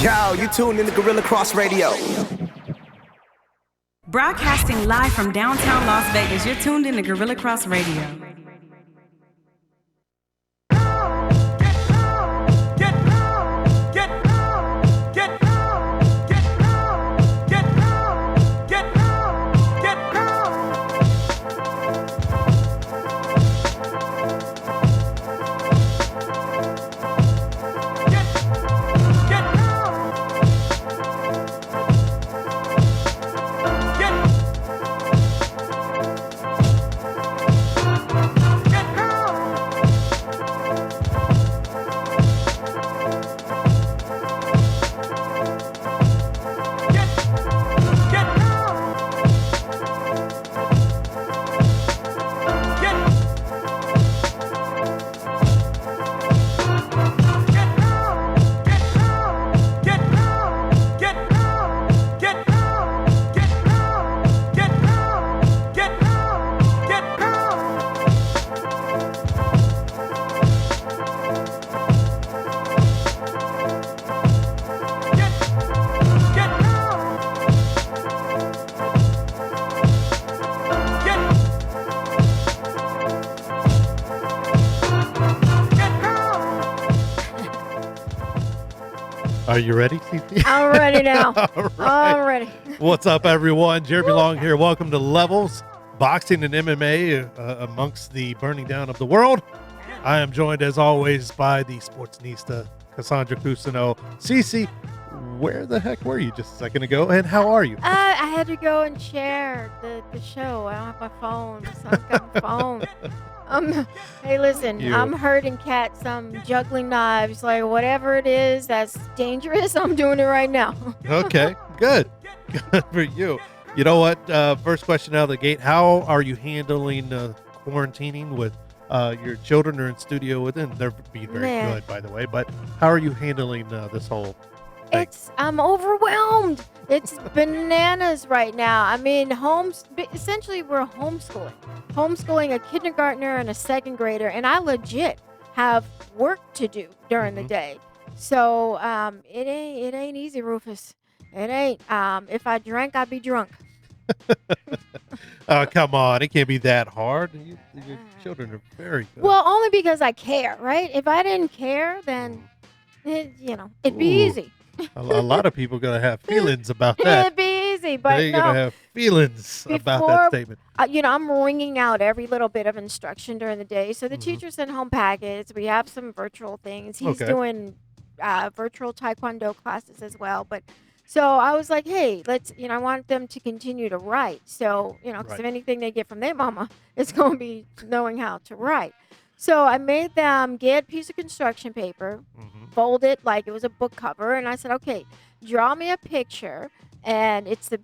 Yo, you tuned in to Gorilla Cross Radio. Broadcasting live from downtown Las Vegas, you're tuned in to Gorilla Cross Radio. Are you ready, CP? I'm ready now. All right. I'm ready. What's up, everyone? Jeremy Long here. Welcome to Levels, Boxing and MMA amongst the burning down of the world. I am joined, as always, by the Sportsnista, Cassandra Cusino. Cece, where the heck were you just a second ago, and how are you? I had to go and share the show. I don't have my phone. So I've got my phone. Hey, listen, I'm herding cats. I'm juggling knives. Like, whatever it is that's dangerous, I'm doing it right now. Okay, good. Good for you. You know what? First question out of the gate. How are you handling quarantining with your children are in studio within? They're being very good, by the way. But how are you handling this whole thing? I'm overwhelmed. It's bananas right now. I mean, essentially we're homeschooling a kindergartner and a second grader, and I legit have work to do during the day. So it ain't easy, Rufus. It ain't. If I drank, I'd be drunk. Oh, come on. It can't be that hard. Your children are very good. Well, only because I care, right? If I didn't care, then, it'd be easy. A lot of people are going to have feelings about that. It'd be easy, but they're going to have feelings about that statement. I'm wringing out every little bit of instruction during the day. So the teacher sent home packets. We have some virtual things. He's doing virtual taekwondo classes as well. But so I was like, hey, I want them to continue to write. So, because if anything they get from their mama, it's going to be knowing how to write. So I made them get a piece of construction paper, fold it like it was a book cover, and I said, okay, draw me a picture, and it's the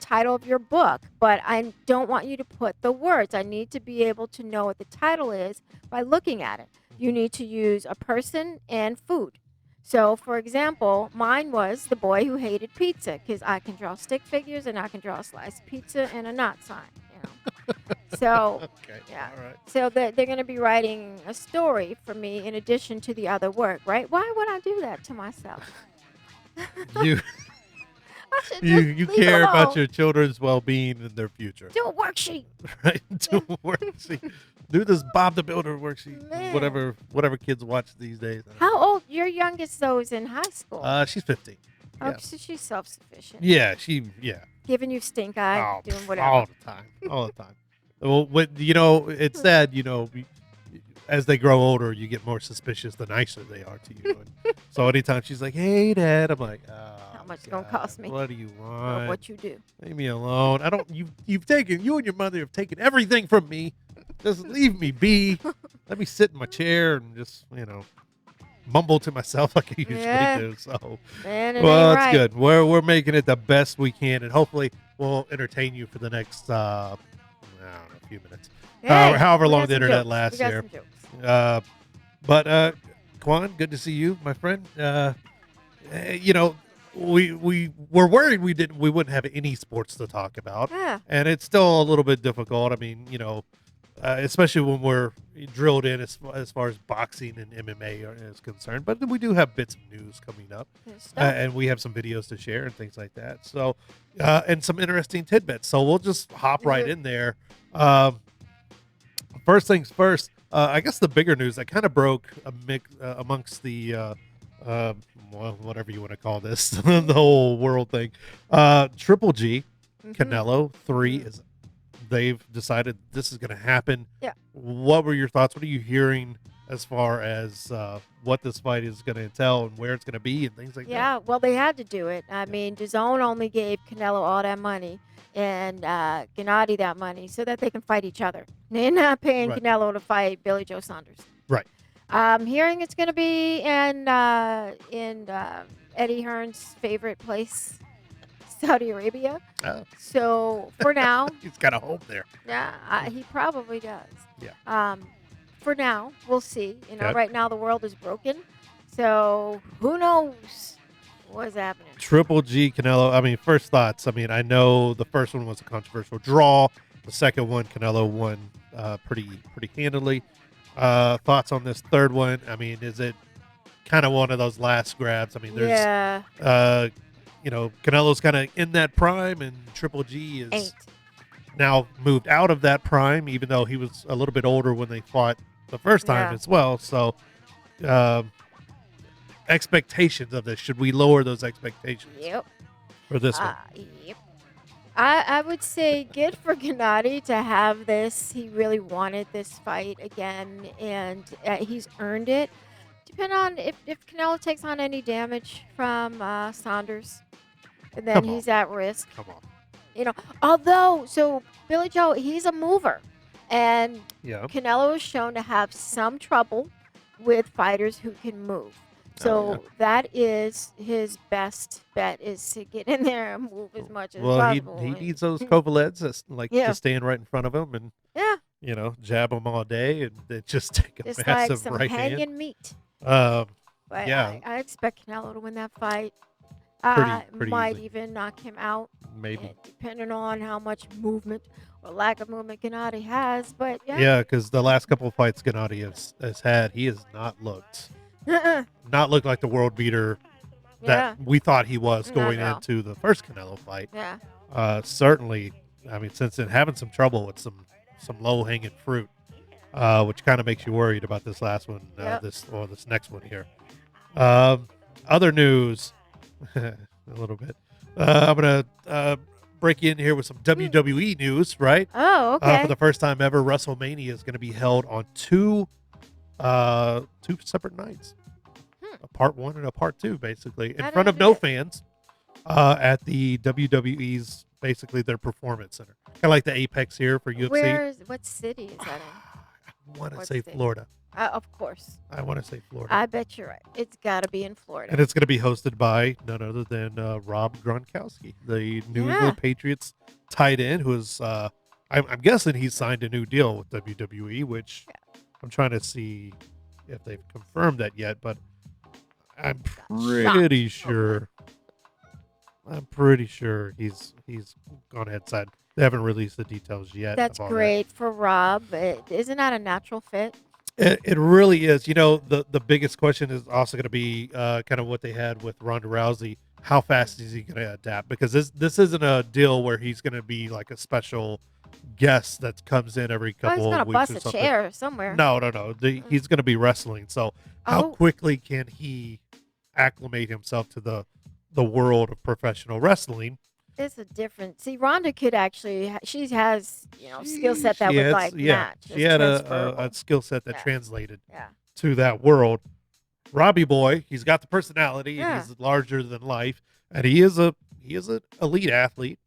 title of your book, but I don't want you to put the words. I need to be able to know what the title is by looking at it. You need to use a person and food. So, for example, mine was the boy who hated pizza, because I can draw stick figures and I can draw a slice of pizza and a not sign. So, all right. So they're going to be writing a story for me in addition to the other work, right? Why would I do that to myself? You care about your children's well-being and their future. Do a worksheet. Right? Do a worksheet. Do this Bob the Builder worksheet. Man. Whatever kids watch these days. How old? Your youngest, though, is in high school. She's 15. Oh, Yeah. so she's self-sufficient. Yeah, Giving you stink eye, doing whatever. All the time. Well, it's sad, as they grow older, you get more suspicious the nicer they are to you. And so anytime she's like, hey, Dad, I'm like, how much it's going to cost me? What do you want? Or what you do. Leave me alone. you and your mother have taken everything from me. Just leave me be. Let me sit in my chair and just, mumble to myself like I usually do. So, well, that's good. We're making it the best we can, and hopefully we'll entertain you for the next, a few minutes. However long the internet lasts here. But Quan, good to see you, my friend. We were worried we wouldn't have any sports to talk about, and it's still a little bit difficult. I mean, especially when we're drilled in as far as boxing and MMA is concerned. But we do have bits of news coming up, and we have some videos to share and things like that. So, and some interesting tidbits. So we'll just hop right in there. First things first. I guess the bigger news that kind of broke amongst the well, whatever you want to call this, the whole world thing. Triple G, Canelo 3 is. They've decided this is going to happen. Yeah. What were your thoughts? What are you hearing as far as what this fight is going to entail and where it's going to be and things like that? Yeah, well, they had to do it. I mean, DAZN only gave Canelo all that money and Gennady that money so that they can fight each other. They're not paying Canelo to fight Billy Joe Saunders. Right. Hearing it's going to be in Eddie Hearn's favorite place, Saudi Arabia. Oh. So for now, he's got a home there. Yeah, he probably does. Yeah. For now, we'll see. You know, right now the world is broken, so who knows what's happening. Triple G, Canelo. I mean, first thoughts. I mean, I know the first one was a controversial draw. The second one, Canelo won pretty handily. Thoughts on this third one? I mean, is it kind of one of those last grabs? I mean, there's you know, Canelo's kind of in that prime, and Triple G is now moved out of that prime, even though he was a little bit older when they fought the first time as well. So, expectations of this, should we lower those expectations? Yep. For this one? Yep. I would say good for Gennady to have this. He really wanted this fight again, and he's earned it. Depending on if Canelo takes on any damage from Saunders, and then he's at risk. Come on. You know, although, so Billy Joe, he's a mover. And Canelo is shown to have some trouble with fighters who can move. So that is his best bet, is to get in there and move as much as possible. He needs those Kovalets to stand right in front of him and you know, jab him all day and just take a it's massive like some right hand. hanging meat. But I expect Canelo to win that fight. Pretty might easily. even knock him out. Maybe. Depending on how much movement or lack of movement Gennady has. But because the last couple of fights Gennady has had, he has not looked like the world beater that we thought he was going into the first Canelo fight. Yeah. Certainly, I mean, since then having some trouble with some low hanging fruit, which kind of makes you worried about this last one, this next one here. Other news, a little bit. I'm gonna break you in here with some WWE news, right? Oh, okay. For the first time ever, WrestleMania is going to be held on two separate nights, a part 1 and a part 2, basically, in front of no fans, at the WWE's basically their performance center, kind of like the Apex here for UFC. What city is that in? I want to say Florida. Of course. I want to say Florida. I bet you're right. It's got to be in Florida. And it's going to be hosted by none other than Rob Gronkowski, the New England Patriots tight end, who is, I'm guessing he signed a new deal with WWE, which I'm trying to see if they've confirmed that yet, but I'm pretty sure. I'm pretty sure he's gone ahead and signed. They haven't released the details yet. That's great for Rob. Isn't that a natural fit? It really is. You know, the biggest question is also going to be kind of what they had with Ronda Rousey. How fast is he going to adapt? Because this isn't a deal where he's going to be like a special guest that comes in every couple of weeks. He's going to bust a chair somewhere. No. He's going to be wrestling. So how quickly can he acclimate himself to the world of professional wrestling? It's a different. See, Ronda could actually. She has, skill set that would match. She had a skill set that translated to that world. Robbie boy, he's got the personality. And he's larger than life, and he is an elite athlete.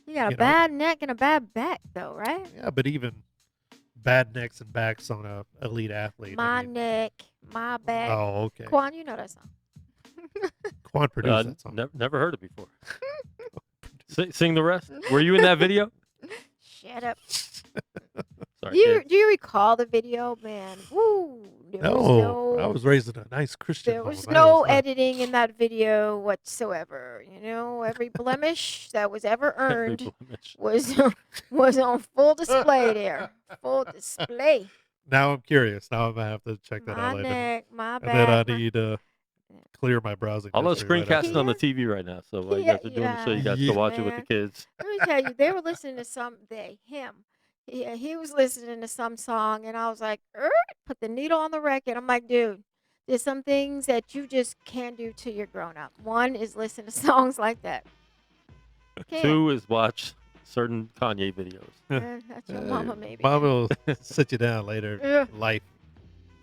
You got a bad neck and a bad back, though, right? Yeah, but even bad necks and backs on a elite athlete. My neck, my back. Oh, okay. Quan, you know that song. Quan produced that song. Never heard it before. Sing the rest. Were you in that video? Shut up. Sorry. Do you recall the video, man? Woo, There was No, I was raised in a nice Christian There home. was That no is not- editing in that video whatsoever. Every blemish that was ever Every earned blemish. was on full display there. Full display. Now I'm curious. Now I'm gonna have to check that My out later. neck, my And then I back. need to clear my browsing. All those history right after screencasting on the Yes. TV right now. So while you Yeah, guys are doing the show, you yeah. guys Yeah. can watch it with the Man. kids. Let me tell you, they were listening to him. He was listening to some song, and I was like, put the needle on the record. I'm like, dude, there's some things that you just can't do till you're grown up. One is listen to songs like that. Can't. 2 is watch certain Kanye videos. That's your mama, maybe. Mama will sit you down later Yeah. in life.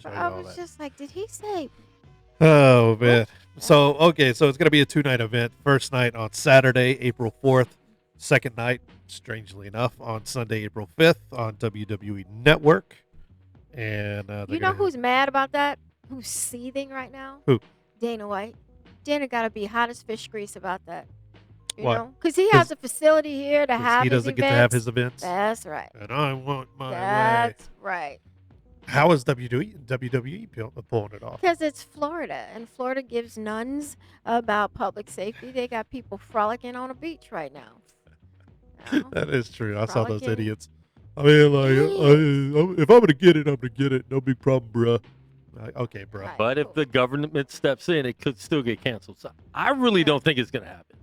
Show you I all was that. just like, did he say? Oh man. So so it's gonna be a 2-night event. First night on Saturday, April 4th. Second night, strangely enough, on Sunday, April 5th on WWE Network. And You know who's mad about that? Who's seething right now? Who? Dana White. Dana got to be hot as fish grease about that. You Why? know? Because he has a facility here to have he his doesn't events. get to have his events. That's right. And I want my way. That's right. How is WWE pulling it off? Because it's Florida, and Florida gives nuns about public safety. They got people frolicking on a beach right now. You know? That is true. I saw those Frolicking. idiots. I mean, like, if I'm gonna get it, I'm gonna get it. No big problem, bruh. Like, okay, bruh. Right. But if the government steps in, it could still get canceled. So I really don't think it's going to happen.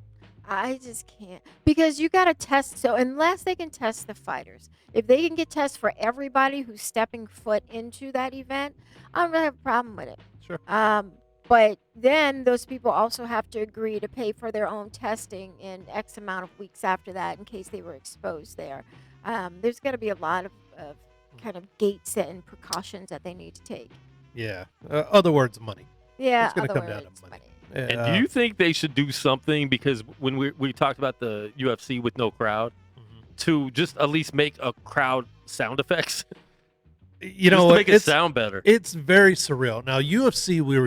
I just can't, because you got to test. So unless they can test the fighters, if they can get tests for everybody who's stepping foot into that event, I don't really have a problem with it. Sure. But then those people also have to agree to pay for their own testing in X amount of weeks after that in case they were exposed there. There's going to be a lot of kind of gates and precautions that they need to take. Yeah. Other words, money. Yeah, It's gonna other come down to words, money. And do you think they should do something? Because when we talked about the UFC with no crowd, to just at least make a crowd sound effects, You just know, to make it it's sound better. It's very surreal. Now, UFC, we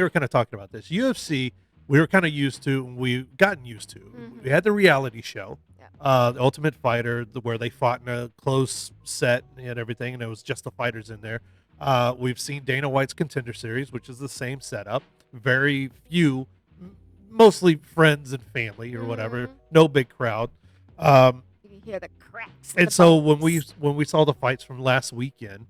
were kind of talking about this. UFC, we were kind of used to, we've gotten used to. Mhm. We had the reality show, Yeah. The Ultimate Fighter, where they fought in a close set and everything, and it was just the fighters in there. We've seen Dana White's Contender Series, which is the same setup. Very few, mostly friends and family or whatever. Mhm. No big crowd. You can hear the cracks. in And the so bones. when we saw the fights from last weekend,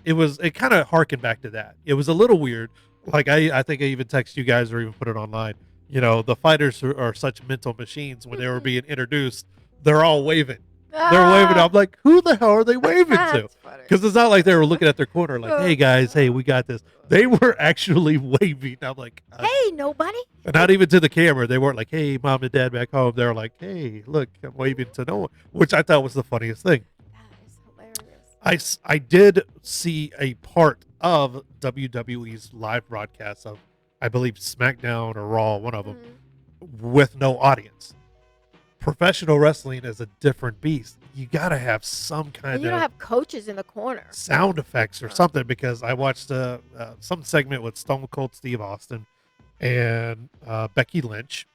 it kind of harkened back to that. It was a little weird. Like I think I even texted you guys or even put it online. The fighters are such mental machines. When they were being introduced, they're all waving. They're waving. I'm like, who the hell are they waving to? That's funny. Because it's not like they were looking at their corner like, hey guys, hey, we got this. They were actually waving. I'm like, Hey, nobody. not even to the camera. They weren't like, hey, mom and dad back home. They're like, hey, look, I'm waving to no one, which I thought was the funniest thing. That is hilarious. I did see a part of WWE's live broadcast of, I believe, SmackDown or Raw, one of them, with no audience. Professional wrestling is a different beast. You got to have some And kind you don't of have coaches in the corner. sound effects or something, because I watched some segment with Stone Cold Steve Austin and Becky Lynch.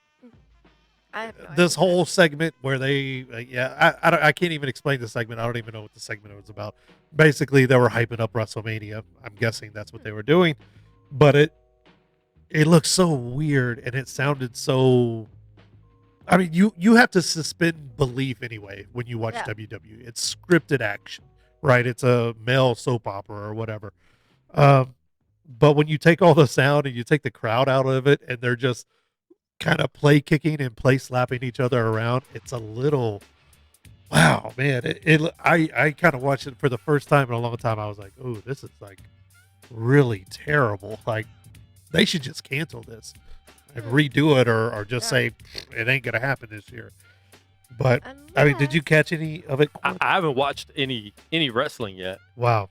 I have no This idea. whole segment where they, I can't even explain the segment. I don't even know what the segment was about. Basically, they were hyping up WrestleMania. I'm guessing that's what they were doing, but it looked so weird and it sounded so. I mean, you have to suspend belief anyway when you watch Yeah. WWE. It's scripted action, right? It's a male soap opera or whatever. But when you take all the sound and you take the crowd out of it, and they're just kind of play kicking and play slapping each other around, it's a little. Wow, man! I kind of watched it for the first time in a long time. I was like, oh, this is like really terrible. Like, they should just cancel this and redo it, or just say it ain't gonna happen this year. But I mean, did you catch any of it? I haven't watched any wrestling yet. Wow.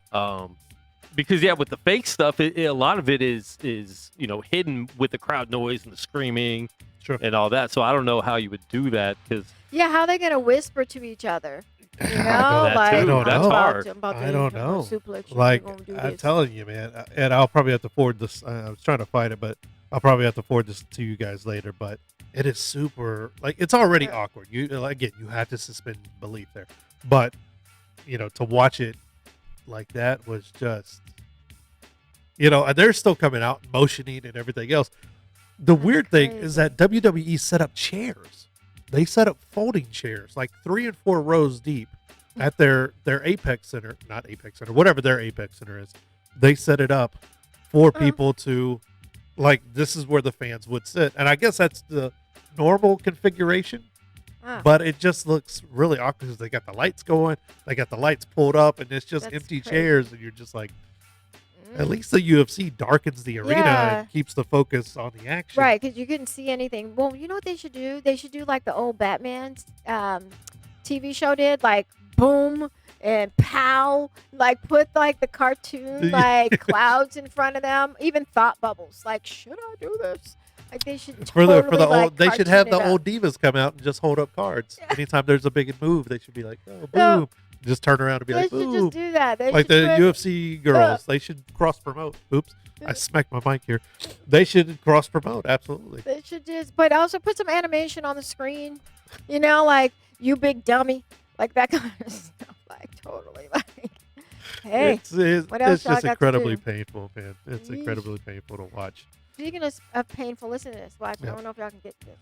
Because with the fake stuff, a lot of it is hidden with the crowd noise and the screaming and all that. So I don't know how you would do that, because how are they gonna whisper to each other? You know, That like too. don't That's know. hard. I don't know. Suplex you, Like, we're gonna do I'm this. telling you, man, and I'll probably have to forward this. I was trying to find it, but I'll probably have to forward this to you guys later. But it is super, like, it's already awkward. You have to suspend belief there. But to watch it like that was just And they're still coming out, motioning and everything else. The weird thing is that WWE set up chairs. They set up folding chairs, like 3 and 4 rows deep at their Apex Center, not Apex Center, whatever their Apex Center is. They set it up for people to, like, this is where the fans would sit. And I guess that's the normal configuration, but it just looks really awkward because they got the lights going, they got the lights pulled up, and it's just empty chairs, and you're just like, at least the UFC darkens the arena and keeps the focus on the action. Right, because you couldn't see anything. Well, you know what they should do? They should do like the old Batman TV show did, like boom and pow, like put like the cartoon like clouds in front of them, even thought bubbles. Like, should I do this? Like they should for the like, old. They should have the old divas come out and just hold up cards. Anytime there's a big move, they should be like, oh, boom. Just turn around and be like, they should boom. just do that. Like the UFC girls, they should cross promote. Oops, I smacked my mic here. They should cross promote, absolutely. They should just, but also put some animation on the screen. Like you big dummy, like that kind of stuff. Like totally, like, hey, what else it's just got incredibly to do? Painful, man. It's incredibly painful to watch. Speaking of painful, listen to this. Watch. I don't know if y'all can get this.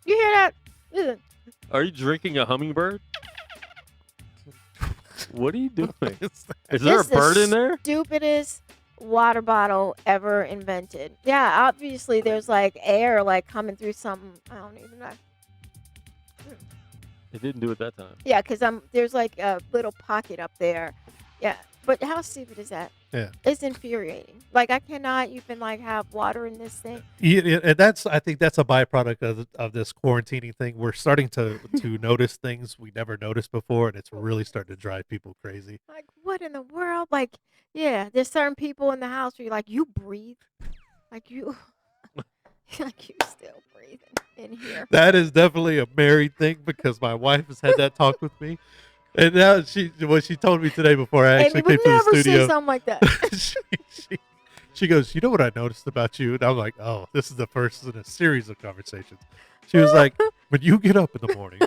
You hear that? Listen. Are you drinking a hummingbird? What are you doing? Is there a bird in there? Stupidest water bottle ever invented. Yeah, obviously there's like air like coming through something. I don't even know. It didn't do it that time. Yeah, because there's like a little pocket up there. Yeah, but how stupid is that? Yeah, it's infuriating. Like I cannot even like have water in this thing. Yeah, and I think that's a byproduct of this quarantining thing. We're starting to notice things we never noticed before, and it's really starting to drive people crazy. Like what in the world? Like there's certain people in the house where you're like, you breathe, like you still breathing in here. That is definitely a married thing because my wife has had that talk with me. And now what she told me today before I actually came to the studio. Say something like that. she goes, you know what I noticed about you? And I'm like, oh, this is the first in a series of conversations. She was like, when you get up in the morning,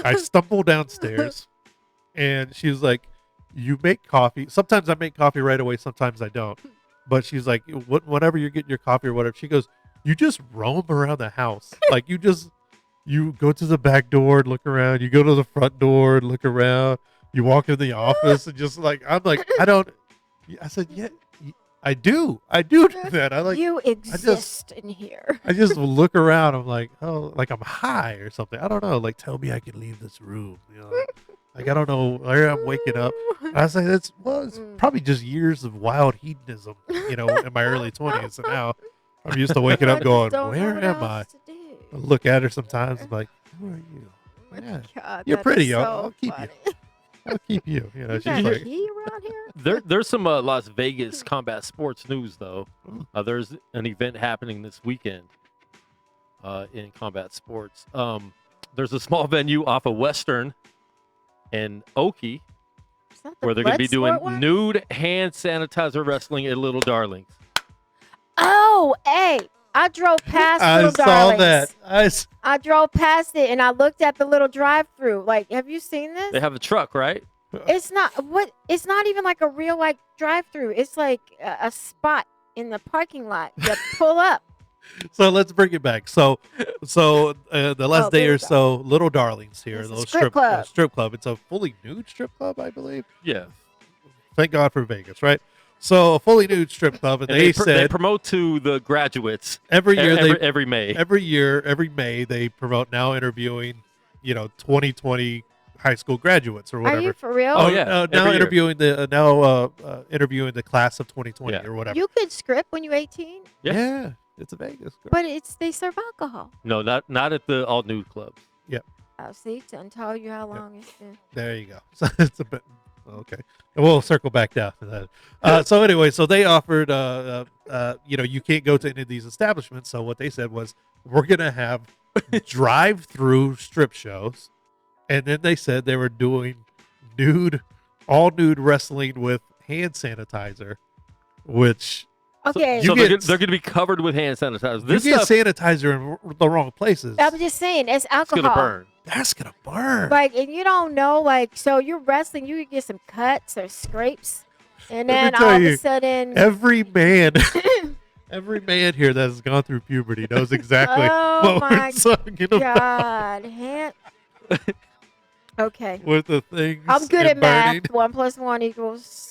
I stumble downstairs, and she was like, you make coffee. Sometimes I make coffee right away. Sometimes I don't. But she's like, whenever you're getting your coffee or whatever, she goes, you just roam around the house. Like you go to the back door and look around. You go to the front door and look around. You walk in the office and just like, I'm like, I said, yeah, I do that. You exist in here. I just look around. I'm like, oh, like I'm high or something. I don't know. Like, tell me I can leave this room. Like, I don't know where I'm waking up. I was like, it's probably just years of wild hedonism, in my early 20s. And now I'm used to waking up going, where am I? I look at her sometimes and like, who are you? Yeah, God, you're pretty. So I'll keep funny. you. I'll keep you. She's like, he around here? There's some Las Vegas combat sports news though. There's an event happening this weekend in combat sports. There's a small venue off of Western and Oki where they're going to be doing nude hand sanitizer wrestling at Little Darlings. Oh, hey. I drove past Little Darlings. I drove past it and I looked at the little drive-through. Like, have you seen this? They have a truck, right? It's not even like a real like drive-through. It's like a spot in the parking lot. You pull up. So let's bring it back. So the last day or so, Little Darlings here, it's little strip club. It's a fully nude strip club, I believe. Yeah. Thank God for Vegas, right? So a fully nude strip club, and they said they promote to the graduates every year. Every May. Every May they promote now interviewing, 2020 high school graduates or whatever. Are you for real? Oh yeah. Now interviewing interviewing the class of 2020 or whatever. You could script when you're 18. Yeah, it's a Vegas. Girl. But they serve alcohol. No, not at the all nude clubs. Yep. I'll see to tell you how long it's been. There you go. So it's a bit. Okay, we'll circle back down to that. So anyway, so they offered, you can't go to any of these establishments. So what they said was, we're gonna have drive-through strip shows, and then they said they were doing all nude wrestling with hand sanitizer, which okay, so they're going to be covered with hand sanitizer. You get sanitizer in the wrong places. I'm just saying, it's alcohol. It's gonna burn. That's gonna burn. Like, and you don't know, like, so you're wrestling, you could get some cuts or scrapes, and Let me then tell all of you, a sudden, every man, every man here that has gone through puberty knows exactly oh what my we're talking about God, okay. with the things. I'm good and at burning. math. 1 + 1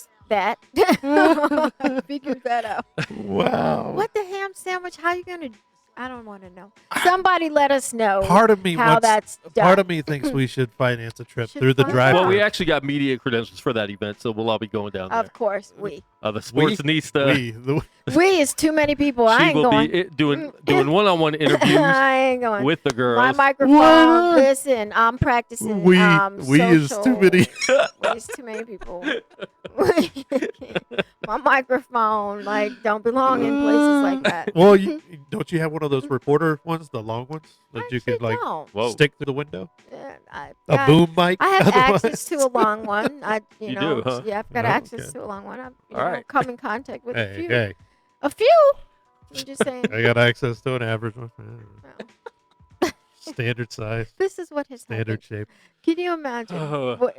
= that. I figured that out. Wow. What the ham sandwich? How you gonna? I don't want to know. Somebody let us know. Part of me how wants. that's done. Part of me thinks we should finance a trip Should through the finance- drive-thru. Well, we actually got media credentials for that event, so we'll all be going down there. Of course, we. The Sportsnista. We is too many people. I She ain't will going. be doing one-on-one interviews I ain't going. with the girls. My microphone. Listen, I'm practicing. We is too social. many. We is too many people. My microphone don't belong in places like that. Well, don't you have one of those reporter ones, the long ones that you Actually, could like don't. Whoa. stick through the window? I A got- boom mic. I have otherwise? access to a long one. You do, huh? Yeah, I've got Oh, access okay. to a long one. I've All right. come in contact with a few. Hey, A few. I'm just saying. I got access to an average one. Well, Standard size, this is what has standard happened. shape. Can you imagine? Oh.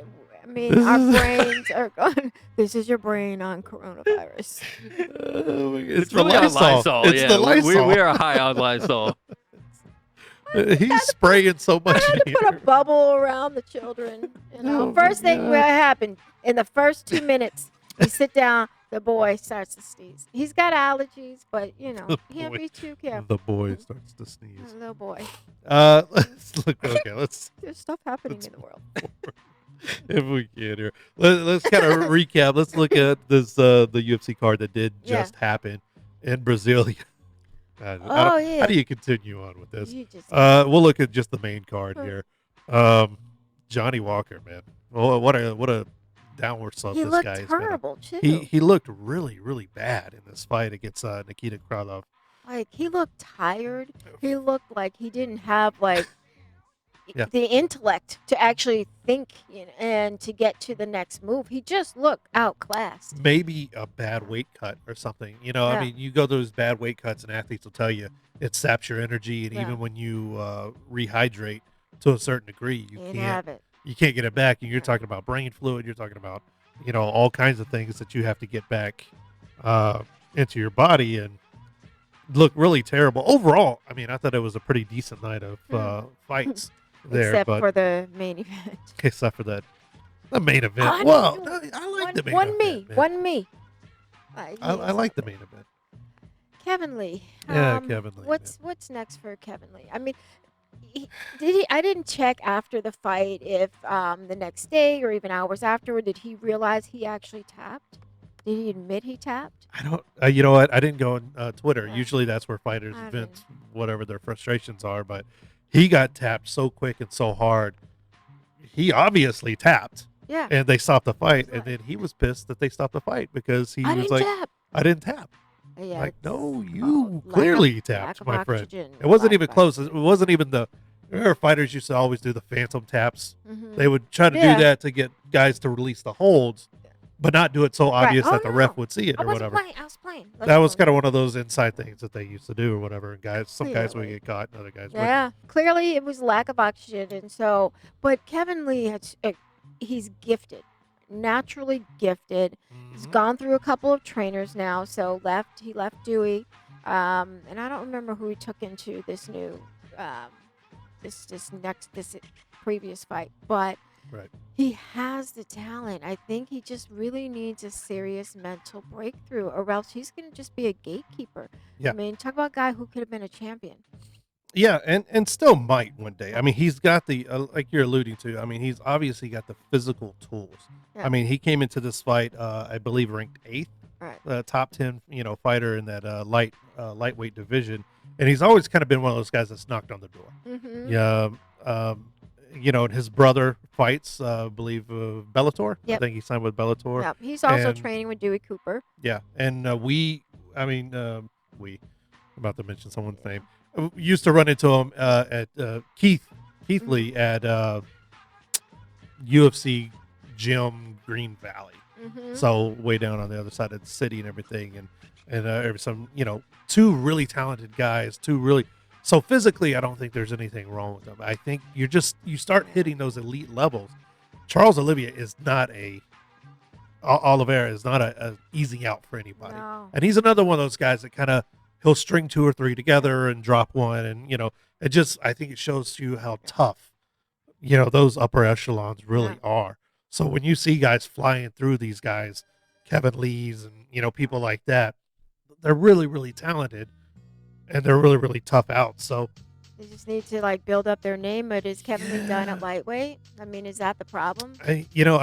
I mean, This our is- brains are going. This is your brain on coronavirus. It's really on Lysol. It's yeah, the Lysol. we are high on Lysol. He's spraying so much. I had to in put a here. bubble around the children. Oh, First my thing God. that happened in the first 2 minutes, we sit down. The boy starts to sneeze. He's got allergies, but The can't boy. be too careful. The boy starts to sneeze. Little boy. Let's look. Okay, let's There's stuff happening in the world. if we can here. Let's kind of recap. Let's look at this the UFC card that did Yeah. just happen in Brasilia. I Oh, don't- yeah. How do you continue on with this? You just We'll look at just the main card Huh. here. Johnny Walker, man. Oh, what a downward slope he this looked guy has been on. terrible too. He looked really, really bad in this fight against Nikita Krylov. He looked tired. He looked like he didn't have Yeah. the intellect to actually think and to get to the next move. He just looked outclassed. Maybe a bad weight cut or something. I Yeah. mean, you go those bad weight cuts, and athletes will tell you it saps your energy, and Yeah. even when you rehydrate to a certain degree, you Can't can't have it. you can't get it back. And you're Right. talking about brain fluid. You're talking about all kinds of things that you have to get back into your body and look really terrible overall. I mean, I thought it was a pretty decent night of fights there, Except but for the main event. except for the main event. Oh, Well, no. I like the main One event. me. man. One me. I like the main event. Kevin Lee. Yeah, Kevin Lee, What's next for Kevin Lee? I mean, I didn't check after the fight if the next day or even hours afterward did he realize he actually tapped? Did he admit he tapped? I don't. You know what? I didn't go on Twitter. Yeah. Usually, that's where fighters I vent whatever their frustrations are. But he got tapped so quick and so hard. He obviously tapped, Yeah. and they stopped the fight. That's And then he was pissed that they stopped the fight because he I was didn't like, tap. "I didn't tap." Yeah, Like, it's- no, you lack clearly of- tapped, lack of my friend. oxygen, It wasn't lack even of close. It wasn't even the. Remember, fighters used to always do the phantom taps. Mhm. They would try to Yeah. do that to get guys to release the holds, but not do it so Right. obvious Oh, that the ref no. would see it I or wasn't whatever. playing. I was playing. That was kind of one of those inside things that they used to do or whatever. And some guys would Clearly. get caught, and other guys wouldn't. Yeah, clearly it was lack of oxygen, and so. But Kevin Lee he's gifted, naturally gifted. He's Mhm. gone through a couple of trainers now. So he left Dewey, and I don't remember who he took into this new, this previous fight, but. Right. He has the talent. I think he just really needs a serious mental breakthrough, or else he's going to just be a gatekeeper. Yeah. I mean, talk about a guy who could have been a champion. Yeah, and still might one day. I mean, he's got the like you're alluding to. I mean, he's obviously got the physical tools. Yeah. I mean, he came into this fight, I believe, ranked 8th, Right. top 10, fighter in that lightweight division, and he's always kind of been one of those guys that's knocked on the door. Mm-hmm. Yeah. And his brother fights, I believe, Bellator. I Yep. think he signed with Bellator. Yeah. He's also And- training with Dewey Cooper. Yeah, and I'm about to mention someone's name. We used to run into him at Keith Lee at UFC Gym Green Valley. Mm-hmm. So way down on the other side of the city and everything, and some two really talented guys, two really So physically, I don't think there's anything wrong with him. I think you start hitting those elite levels. Charles Olivier is not Oliveira is not a easy out for anybody. No. And he's another one of those guys that kind of he'll string 2 or 3 together and drop one, and I think it shows you how tough those upper echelons really are. So when you see guys flying through these guys, Kevin Lees and people like that, they're really, really talented, and they're really, really tough out. So They just need to build up their name. But is Kevin Lee done at lightweight? I mean, is that the problem? I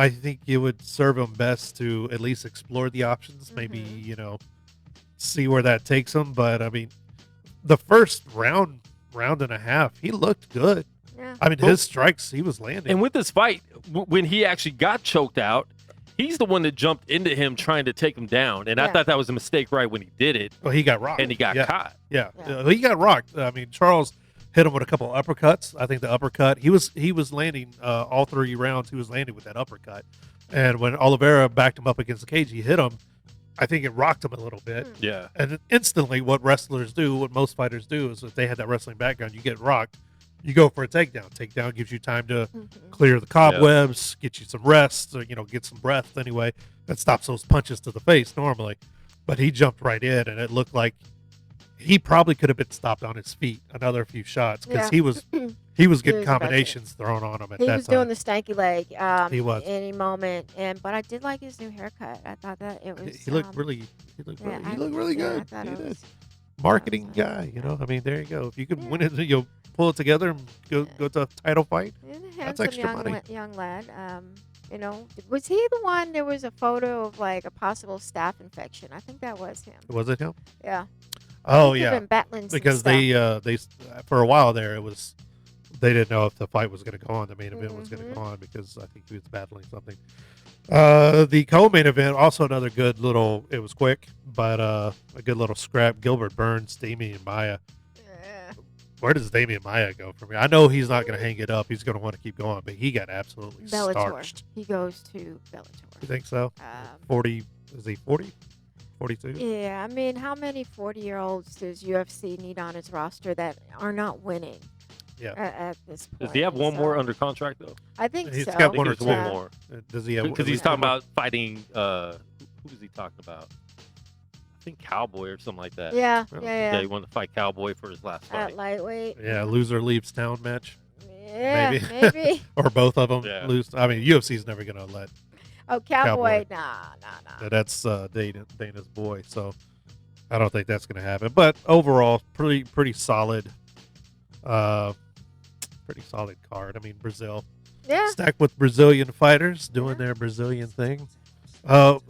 think it would serve him best to at least explore the options, maybe see where that takes him. But I mean, the first round and a half, he looked good. Yeah. I mean, his strikes he was landing. And with this fight, when he actually got choked out, he's the one that jumped into him trying to take him down. And I thought that was a mistake right when he did it. Well, he got rocked. And he got caught. Yeah. He got rocked. I mean, Charles hit him with a couple of uppercuts. I think the uppercut, he was landing all 3 rounds. He was landing with that uppercut. And when Oliveira backed him up against the cage, he hit him. I think it rocked him a little bit. Yeah. And then instantly what wrestlers do, what most fighters do, is if they had that wrestling background, you get rocked, you go for a takedown. Takedown gives you time to clear the cobwebs, get you some rest, or, get some breath anyway. That stops those punches to the face normally. But he jumped right in, and it looked like he probably could have been stopped on his feet another few shots because he was getting combinations thrown on him at that time. He was doing the stanky leg He was. any moment. But I did like his new haircut. I thought that it was. He looked really good. I thought He it did. was. Marketing guy, I mean, there you go. If you can win it, you'll pull it together and go to a title fight. That's extra money. Young lad. Was he the one? There was a photo of a possible staph infection. I think that was him. Was it him? Yeah. Oh He'd yeah. been battling some Because stuff. they for a while there they didn't know if the fight was going to go on, the main event was going to go on, because I think he was battling something. The co-main event, also another good little, it was quick, but a good little scrap. Gilbert Burns, Damian Maya. Where does Damian Maya go from here? I know he's not going to hang it up. He's going to want to keep going, but he got absolutely Bellator. starched. He goes to Bellator. You think so? 40, is he 40? 42? Yeah, I mean, how many 40-year-olds does UFC need on its roster that are not winning? Yeah. At this point. Does he have one more under contract, though? I think He's so. got one or There's two. one more. Does he have? Because he's talking about fighting, who is he talking about? I think Cowboy or something like that. Yeah, Well, yeah. He wanted to fight Cowboy for his last fight. At lightweight. Yeah, loser leaves town match. Yeah, Maybe. maybe. Or both of them Yeah. lose. I mean, UFC's never going to let. Oh, Cowboy. Cowboy. Nah. That's Dana's boy, so I don't think that's going to happen. But overall, pretty solid. Pretty solid card. I mean, Brazil Yeah. stacked with Brazilian fighters doing their Brazilian thing.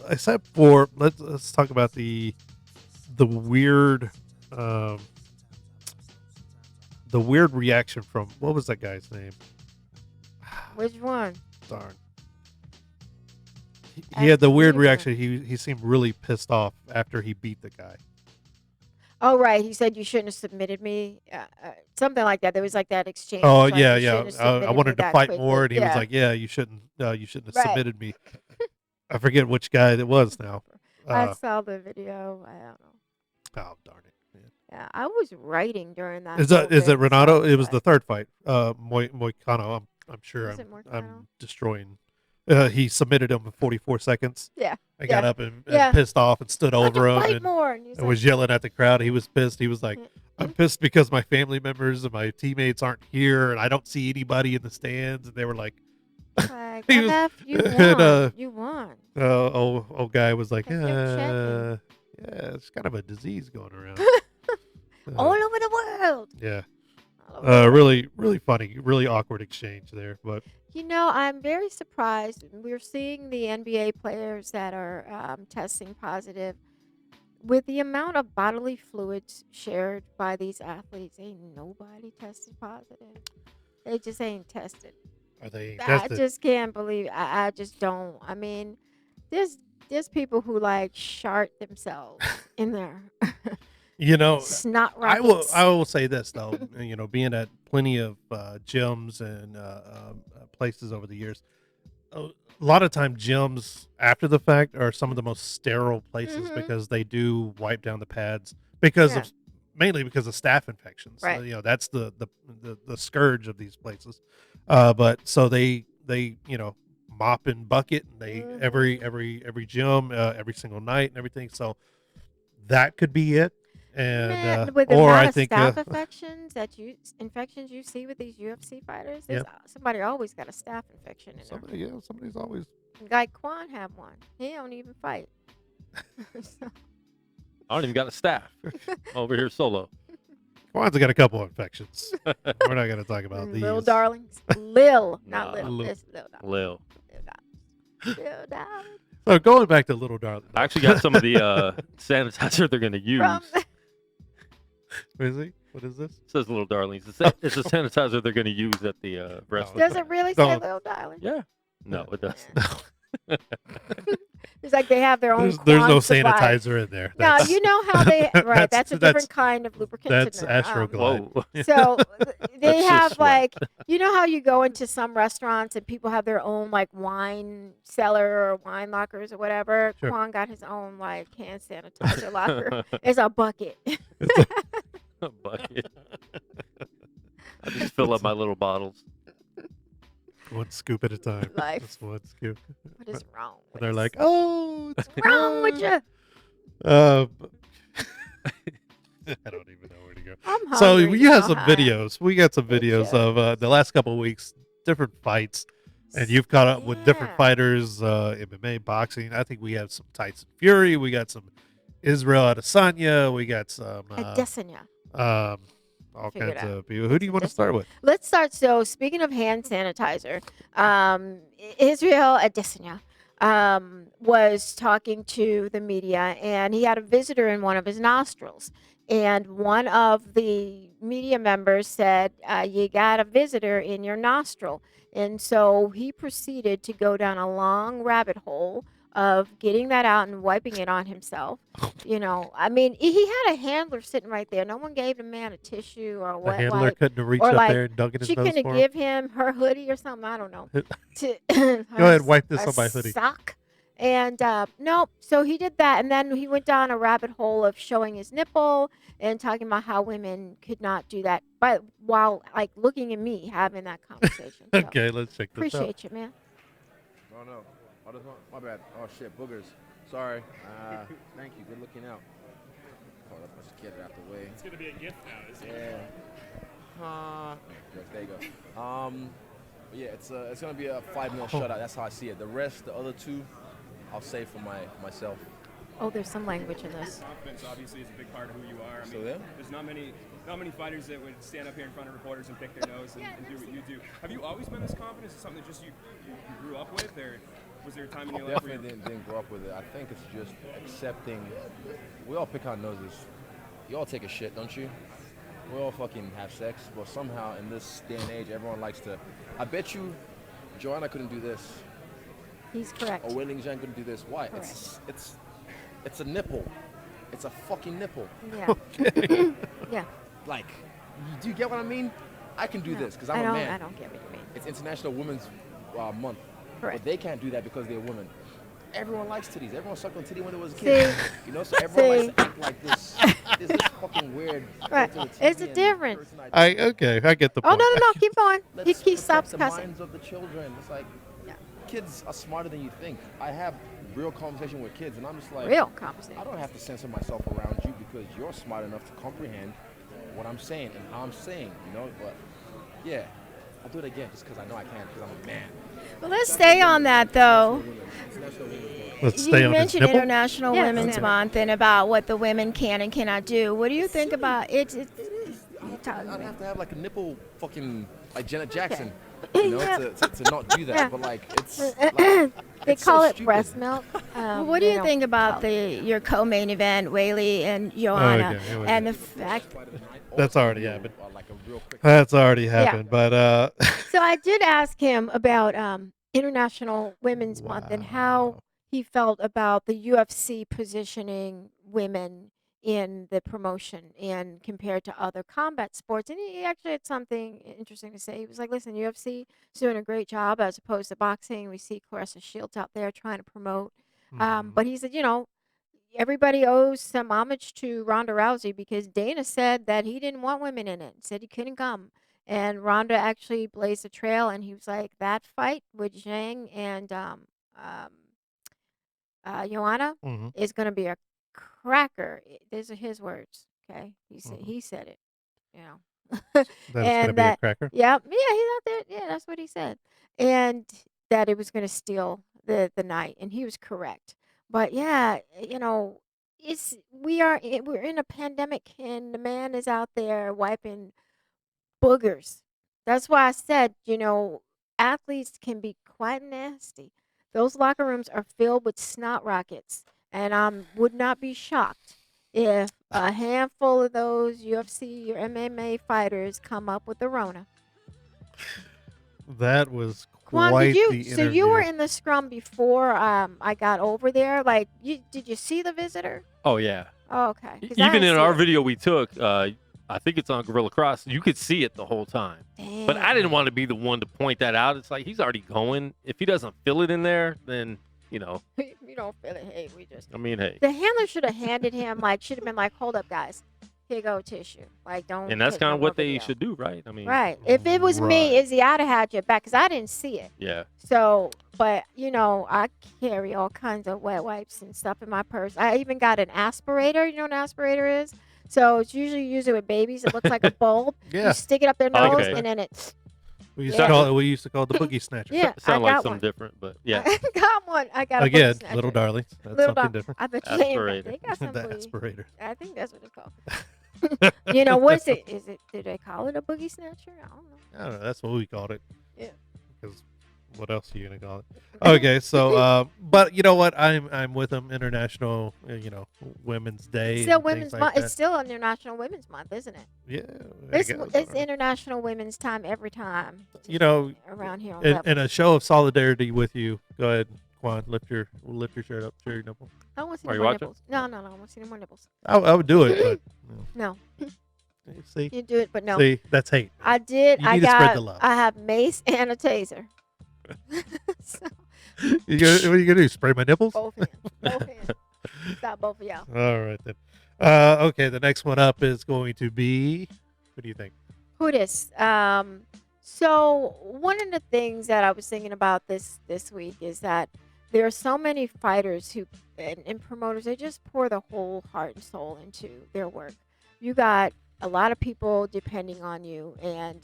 Except for let's talk about the weird reaction from, what was that guy's name? Which one? Darn. He had the weird Neither. reaction. He seemed really pissed off after he beat the guy. Oh, right. He said you shouldn't have submitted me. Something like that. There was that exchange. Oh like, yeah, you yeah. shouldn't have submitted I me wanted to that fight quickly. more, and he was Yeah. like, "Yeah, you shouldn't have Right. submitted me." I forget which guy it was now. I saw the video. I don't know. Oh darn it, man! Yeah, I was writing during that. Is whole it bit, Renato? so, It was but- the third fight. Moicano. I'm sure Was it I'm Moicano? destroying. He submitted him in 44 seconds. Yeah. I got Yeah. up and Yeah. pissed off and stood I over can him fight and more. And he's was yelling at the crowd. He was pissed. He was like, "I'm pissed because my family members and my teammates aren't here, and I don't see anybody in the stands." And they were like, like, he was- MF, you and, won. You won. old guy was like, I kept checking. yeah, it's kind of a disease going around. All over the world. Yeah. All over the world. Really funny, really awkward exchange there, but I'm very surprised. We're seeing the NBA players that are testing positive. With the amount of bodily fluids shared by these athletes, ain't nobody tested positive. They just ain't tested. are they I tested? just can't believe. I just don't. I mean, there's people who shart themselves in there. Snot I rockets. will say this though, being at plenty of gyms and places over the years, a lot of time gyms after the fact are some of the most sterile places Mhm. because they do wipe down the pads because Yeah. of mainly because of staph infections. Right. That's the scourge of these places. But so they mop and bucket, and they every gym every single night and everything. So that could be it. And Man, with the or amount I of think staph infections you see with these UFC fighters, Yeah. somebody always got a staph infection in there. somebody's always. Like Quan had one. He don't even fight. So, I don't even got a staff over here solo. Juan's got a couple of infections. We're not going to talk about these. Little darlings. Lil, Nah. not little. Lil. It's little darling. Lil. Little darling. So going back to Little Darling. I actually got some of the sanitizer they're going to use. From What is this? It says Little Darlings. It's a sanitizer they're going to use at the wrestling. Does it really say Don't. little darling? Yeah. No, it doesn't. It's like they have their own. There's no Quan supply. sanitizer in there. Now That's- you know how they right. That's a that's- different kind of lubricant. That's in there. Astroglide. Whoa. So they That's just have sweat. like how you go into some restaurants and people have their own like wine cellar or wine lockers or whatever. Sure. Quan got his own like hand sanitizer locker. It's a bucket. A bucket. I just fill up my little bottles. One scoop at a time. Life. Just one scoop. What is wrong? And they're like, oh, it's what's wrong with you? I don't even know where to go. I'm hungry. So we have some hi. videos. We got some Good videos job. of the last couple of weeks, different fights, and you've caught up with different Yeah. fighters, MMA, boxing. I think we have some Tyson Fury. We got some Israel Adesanya. We got some Adesanya. all Figured kinds out. of people. Who do you want to start with? Let's start. So, speaking of hand sanitizer, Israel Adesanya was talking to the media, and he had a visitor in one of his nostrils. And one of the media members said, "You got a visitor in your nostril." And so he proceeded to go down a long rabbit hole of getting that out and wiping it on himself. I mean, he had a handler sitting right there. No one gave the man a tissue or The what. handler couldn't reach or up like, there and dunk in his she nose couldn't for him. give him her hoodie or something. I don't know. To Go ahead, wipe this on my hoodie. Sock. And no, so he did that, and then he went down a rabbit hole of showing his nipple and talking about how women could not do that, but while like looking at me having that conversation. So, Okay, let's check this out. appreciate you, man. Oh no. Oh, this one. My bad. Oh shit, boogers. Sorry. Thank you. Good looking out. Hold up, let's get it out the way. It's gonna be a gift now, isn't it? Yeah. There you go. But yeah, it's gonna be a 5-0 shutout. That's how I see it. The rest, the other two, I'll save for myself. Oh, there's some language in this. Confidence obviously is a big part of who you are. I So mean, yeah. there's not many fighters that would stand up here in front of reporters and pick their nose and do what you do. Have you always been this confident? Is it something that just you grew up with, or was there a time in your life where Definitely didn't grow up with it. I think it's just accepting. We all pick our noses. You all take a shit, don't you? We all fucking have sex, but somehow in this day and age, everyone likes to. I bet you, Joanna couldn't do this, He's correct. or Wei Ling Zhang couldn't do this. Why? Correct. It's a nipple. It's a fucking nipple. Yeah. Yeah. Like, do you get what I mean? I can do No, this because I I'm a don't. man. I don't get what you mean. It's International Women's Month. Correct. But they can't do that because they're women. Everyone likes titties. Everyone sucked on titty when they was a kid. See? So everyone likes to act like this. There's this fucking weird. Right. filter It's TV a and difference. person I- I get the Oh point. no! Keep going. Let's He stops protect the cussing. minds of the children. It's like, Yeah. kids are smarter than you think. I have real conversation with kids, and I'm just like, Real conversation. I don't have to censor myself around you because you're smart enough to comprehend what I'm saying and how I'm saying, But yeah, I'll do it again just because I know I can because I'm a man. Well, let's stay on that though. International Women's Month. Let's stay You on his mentioned nipple. International Yes. Women's Okay. Month and about what the women can and cannot do. What do you think about it? You talk I to don't me. have to have like a nipple fucking like Janet Jackson, Yeah. to not do that. Yeah. But like it's They it's so call it stupid. breast milk. What do you think about your co-main event, Whaley and Joanna, Okay, here we and go. the fact? That's already happened. Like a real quick. That's already happened, but So I did ask him about International Women's Month and how Wow. he felt about the UFC positioning women in the promotion and compared to other combat sports. And he actually had something interesting to say. He was like, listen, UFC is doing a great job as opposed to boxing. We see Clarissa Shields out there trying to promote. Mhm. But he said, everybody owes some homage to Ronda Rousey because Dana said that he didn't want women in it, said he couldn't come. And Ronda actually blazed a trail, and he was like, that fight with Zhang and um, Joanna Hmm. is going to be a cracker. These are his words. Okay, he said it. You know, That it's going to and be a that cracker. yeah, he's out there. Yeah, that's what he said, and that it was going to steal the night, and he was correct. But yeah, we're in a pandemic, and the man is out there wiping boogers. That's why I said, athletes can be quite nasty. Those locker rooms are filled with snot rockets, and I would not be shocked if a handful of those UFC or MMA fighters come up with the Rona. That was Quan, quite the so you were interview. in the scrum before I got over there. Like, did you see the visitor? Oh yeah. Oh, okay. 'Cause I Even didn't in see our it. video we took, I think it's on Gorilla Cross. You could see it the whole time. But I didn't want to be the one to point that out. It's like he's already going. If he doesn't feel it in there, then You don't feel it. Hey, we just. I mean, hey. The handler should have handed him should have been like, hold up, guys, here go tissue. Like, don't. And that's take kind no of more what they video. should do, right? I mean, Right. If it was me, Right. Izzy, I'd have had your back because I didn't see it. yeah. So, but I carry all kinds of wet wipes and stuff in my purse. I even got an aspirator. You know what an aspirator is? So it's usually used with babies. It looks like a bulb. Yeah. You stick it up their nose, Okay. and then it. We used Yeah. to call it the boogie snatcher. Yeah, Sound I like got something one. different, but yeah. I got one. I got a Again, boogie snatcher. little darlings. That's Little something dar- different. I bet Aspirator. they got some The boogie. aspirator. I think that's what it's called. What's it? Do they call it a boogie snatcher? I don't know. I don't know. That's what we called it. Yeah. Because what else are you gonna call it? Okay, so but you know what? I'm with them. International, Women's Day. Still and Women's things like Month. that. It's still International Women's Month, isn't it? Yeah. I It's guess. it's International Women's Time every time. Around here on in Levels. a show of solidarity with you. Go ahead, Quan. Lift your shirt up, show your nipple. I don't want to see Are no you more watching? nipples. No, I don't want to see no more nipples. I would do it, but No, see, you do it, but no. see, that's hate. I did. You I need to got. spread the love. I have mace and a taser. So, What are you gonna do? Spray my nipples? both hands. Both hands. Stop both of y'all. All right then. Okay, the next one up is going to be. What do you think? Who this? So one of the things that I was thinking about this week is that there are so many fighters who and promoters. They just pour the whole heart and soul into their work. You got a lot of people depending on you, and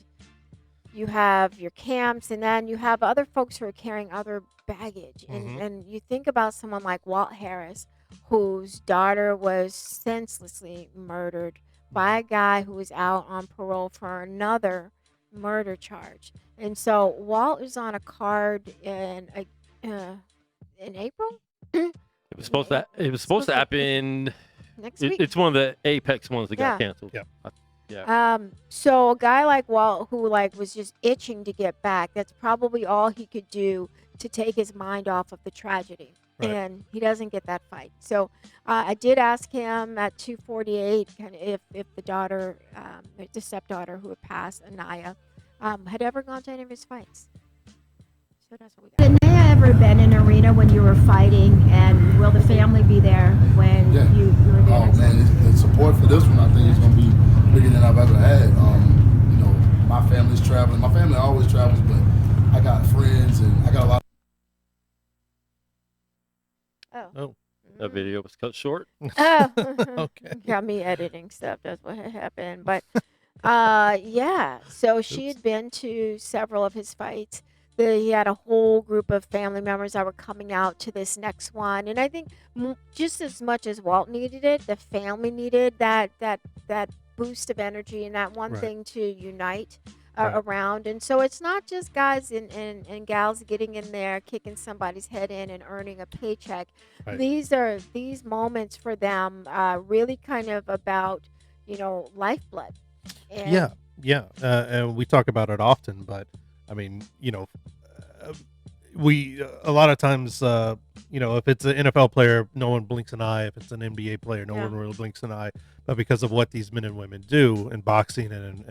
you have your camps, and then you have other folks who are carrying other baggage. And you think about someone like Walt Harris, whose daughter was senselessly murdered by a guy who was out on parole for another murder charge. And so Walt is on a card in April. It was supposed to. It was supposed to happen. Next week. It's one of the Apex ones that got Yeah. canceled. Yeah. Yeah. So a guy like Walt, who was just itching to get back, that's probably all he could do to take his mind off of the tragedy. Right. And he doesn't get that fight. So I did ask him at 248 kind of if the daughter, the stepdaughter who had passed, Anaya, had ever gone to any of his fights. So that's what we got. Had Naya ever been in an arena when you were fighting, and will the family be there when Yeah. you were there? Oh man, the support for this one I think is gonna be bigger than I've ever had. My family's traveling. My family always travels, but I got friends and I got a lot. Oh. That video was cut short. Oh, Okay. got me editing stuff. That's what had happened. But yeah. So she had been to several of his fights. He had a whole group of family members that were coming out to this next one, and I think just as much as Walt needed it, the family needed that boost of energy and that one Right. thing to unite Right. around. And so it's not just guys and gals getting in there, kicking somebody's head in and earning a paycheck. Right. These moments for them really kind of about lifeblood. And Yeah. And we talk about it often, but I mean, we a lot of times, if it's an NFL player, no one blinks an eye. If it's an NBA player, no Yeah. one really blinks an eye. But because of what these men and women do in boxing and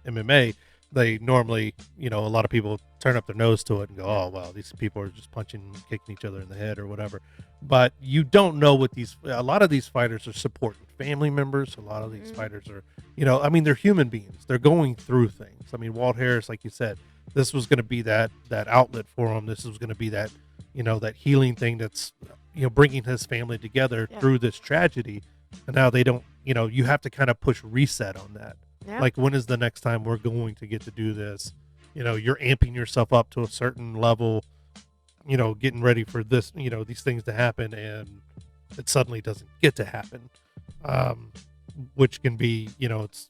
MMA, they normally, a lot of people turn up their nose to it and go, oh, well, these people are just punching and kicking each other in the head or whatever. But you don't know what a lot of these fighters are supporting family members. A lot of these fighters are, they're human beings. They're going through things. I mean, Walt Harris, like you said, this was going to be that outlet for him. This was going to be that, that healing thing that's, bringing his family together through this tragedy. And now they don't, you have to kind of push reset on that. Yeah. Like, when is the next time we're going to get to do this? You're amping yourself up to a certain level, getting ready for this, these things to happen, and it suddenly doesn't get to happen, which can be, it's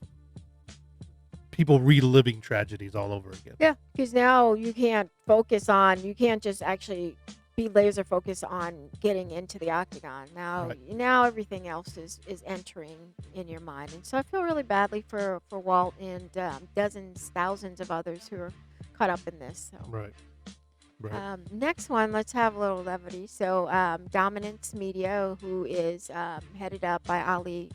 people reliving tragedies all over again. Yeah, because now you can't just actually be laser focused on getting into the octagon. Now everything else is entering in your mind, and so I feel really badly for Walt and dozens, thousands of others who are caught up in this. So. Right. Next one, let's have a little levity. So Dominance Media, who is headed up by Ali,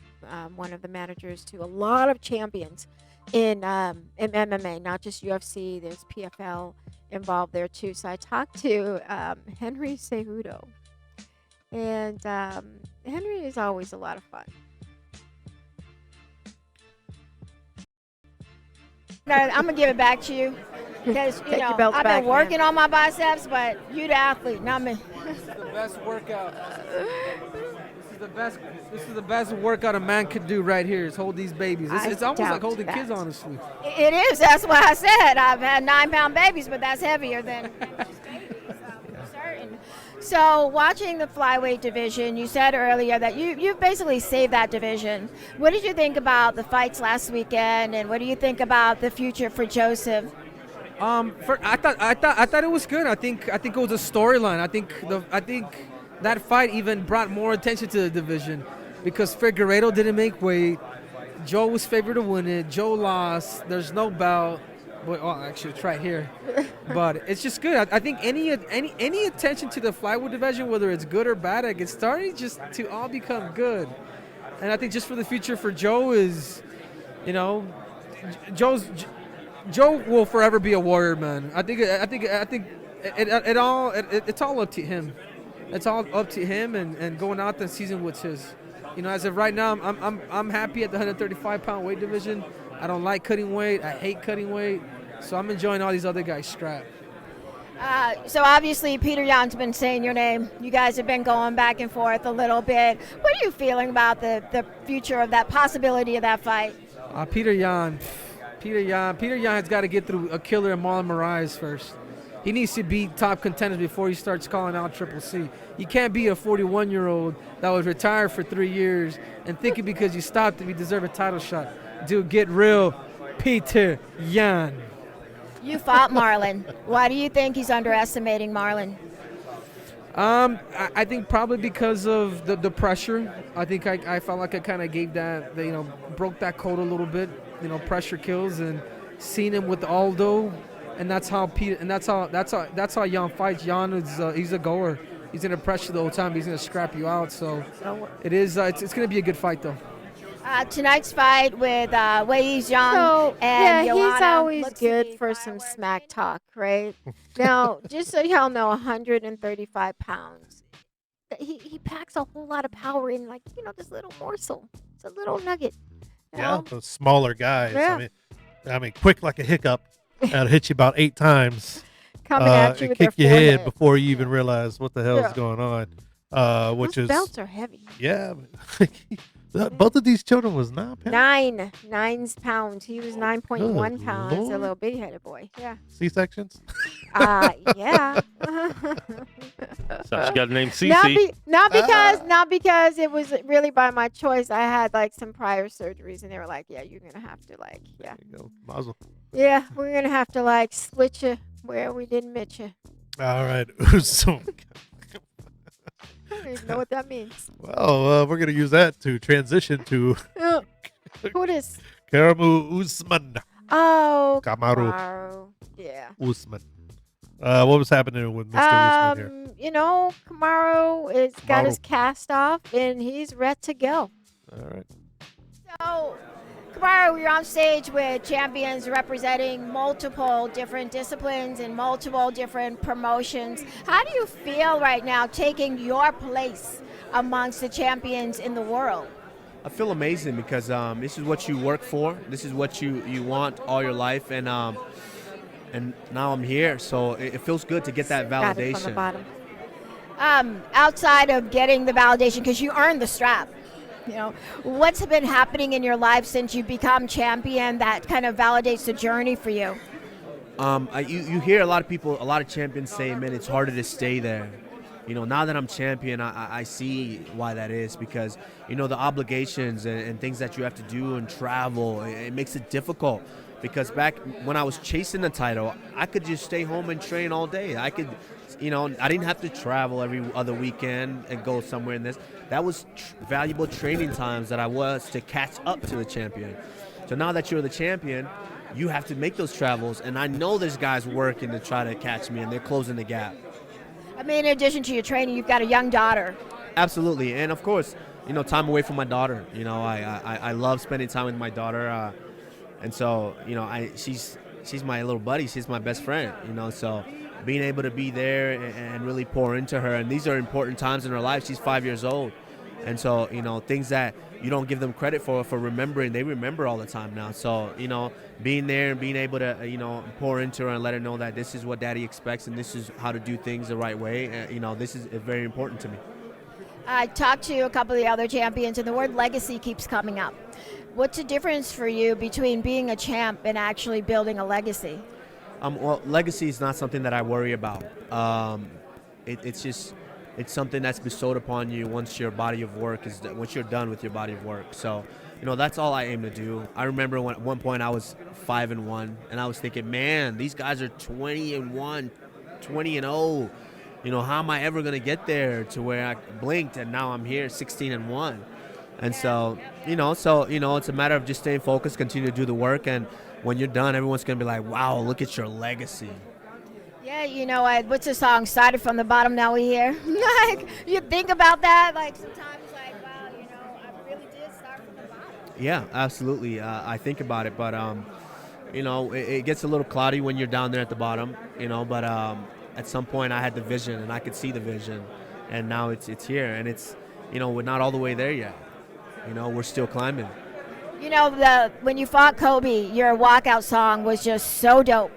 one of the managers to a lot of champions in MMA, not just UFC. There's PFL involved there too. So I talked to Henry Cejudo, and Henry is always a lot of fun. I'm gonna give it back to you because I've been working on my biceps, but you the athlete, not me. This is the best workout. This is the best workout a man could do right here. Is hold these babies. It's almost like holding kids, honestly. It is. That's why I said I've had 9-pound babies, but that's heavier than just babies. I'm certain. So watching the flyweight division, you said earlier that you've basically saved that division. What did you think about the fights last weekend, and what do you think about the future for Joseph? I thought it was good. I think it was a storyline. I think that fight even brought more attention to the division because Figueiredo didn't make weight. Joe was favored to win it. Joe lost. There's no belt. Well, actually, it's right here. But it's just good. I think any attention to the flyweight division, whether it's good or bad, it's starting just to all become good. And I think just for the future for Joe is, Joe will forever be a warrior, man. I think it's all up to him. It's all up to him and going out the season with his. As of right now, I'm happy at the 135-pound weight division. I don't like cutting weight. I hate cutting weight. So I'm enjoying all these other guys strap. So obviously Peter Yan's been saying your name. You guys have been going back and forth a little bit. What are you feeling about the future of that possibility of that fight? Peter Yan has got to get through a killer and Marlon Moraes first. He needs to beat top contenders before he starts calling out Triple C. You can't be a 41-year-old that was retired for 3 years and thinking because you stopped that you deserve a title shot. Dude, get real, Peter Yan. You fought Marlon. Why do you think he's underestimating Marlon? I think probably because of the pressure. I think I felt like I kind of gave that, broke that code a little bit. Pressure kills, and seen him with Aldo, and that's how Yan fights. Yan is he's a goer. He's gonna pressure the whole time. He's gonna scrap you out. So it is. It's gonna be a good fight though. Tonight's fight with Wei Zhang and Joanna, he's always good for some smack talk, right? Now, just so y'all know, 135 pounds. He packs a whole lot of power in, this little morsel. It's a little nugget. Yeah, those smaller guys. Yeah. I mean, quick like a hiccup. That'll hit you about 8 times. Coming at you with kick their your forehead. head before you even realize what the hell is going on. Those belts are heavy. Yeah. Both of these children was 9 pounds. 9 pounds. He was 9.1 pounds. Lord. A little bitty-headed boy. Yeah. C-sections? Yeah. So she got the name Cece. Not because it was really by my choice. I had some prior surgeries, and they were like, "Yeah, you're gonna have to There you go. Mazel. Yeah, we're gonna have to split you where we didn't mit you." All right. So, I don't even know what that means. well, we're gonna use that to transition to Who it is? Kamaru Usman. Oh, Kamaru. Yeah. Usman. What was happening with Mr. Usman here? Kamaru has got his cast off, and he's ready to go. All right. So, Kamara, you're on stage with champions representing multiple different disciplines and multiple different promotions. How do you feel right now taking your place amongst the champions in the world? I feel amazing because this is what you work for. This is what you want all your life, and now I'm here, so it feels good to get that Got it from the validation. bottom. Outside of getting the validation, because you earned the strap, what's been happening in your life since you've become champion that kind of validates the journey for you? You hear a lot of people, a lot of champions say, man, it's harder to stay there. Now that I'm champion, I see why that is, because, the obligations and things that you have to do and travel, it makes it difficult. Because back when I was chasing the title, I could just stay home and train all day. I could, I didn't have to travel every other weekend and go somewhere in this. That was valuable training times that I was to catch up to the champion. So now that you're the champion, you have to make those travels. And I know there's guys working to try to catch me, and they're closing the gap. I mean, in addition to your training, you've got a young daughter. Absolutely. And of course, time away from my daughter. I love spending time with my daughter. And so, she's my little buddy. She's my best friend, so being able to be there and really pour into her. And these are important times in her life. She's 5 years old. And so, things that you don't give them credit for remembering, they remember all the time now. So, being there and being able to, pour into her and let her know that this is what daddy expects and this is how to do things the right way. This is very important to me. I talked to a couple of the other champions, and the word legacy keeps coming up. What's the difference for you between being a champ and actually building a legacy? Well, legacy is not something that I worry about. It's something that's bestowed upon you once your body of work once you're done with your body of work. So, that's all I aim to do. I remember at one point I was 5-1, and I was thinking, man, these guys are 20-1, 20-0. How am I ever going to get there to where I blinked, and now I'm here 16-1. And so, it's a matter of just staying focused, continue to do the work, and when you're done, everyone's going to be like, wow, look at your legacy. Yeah, what's the song? Started from the bottom, now we here. Like, you think about that, like, sometimes, like, wow, I really did start from the bottom. Yeah, absolutely. I think about it, but, it gets a little cloudy when you're down there at the bottom, but at some point I had the vision, and I could see the vision, and now it's here, and it's, we're not all the way there yet. We're still climbing. When you fought Kobe, your walkout song was just so dope.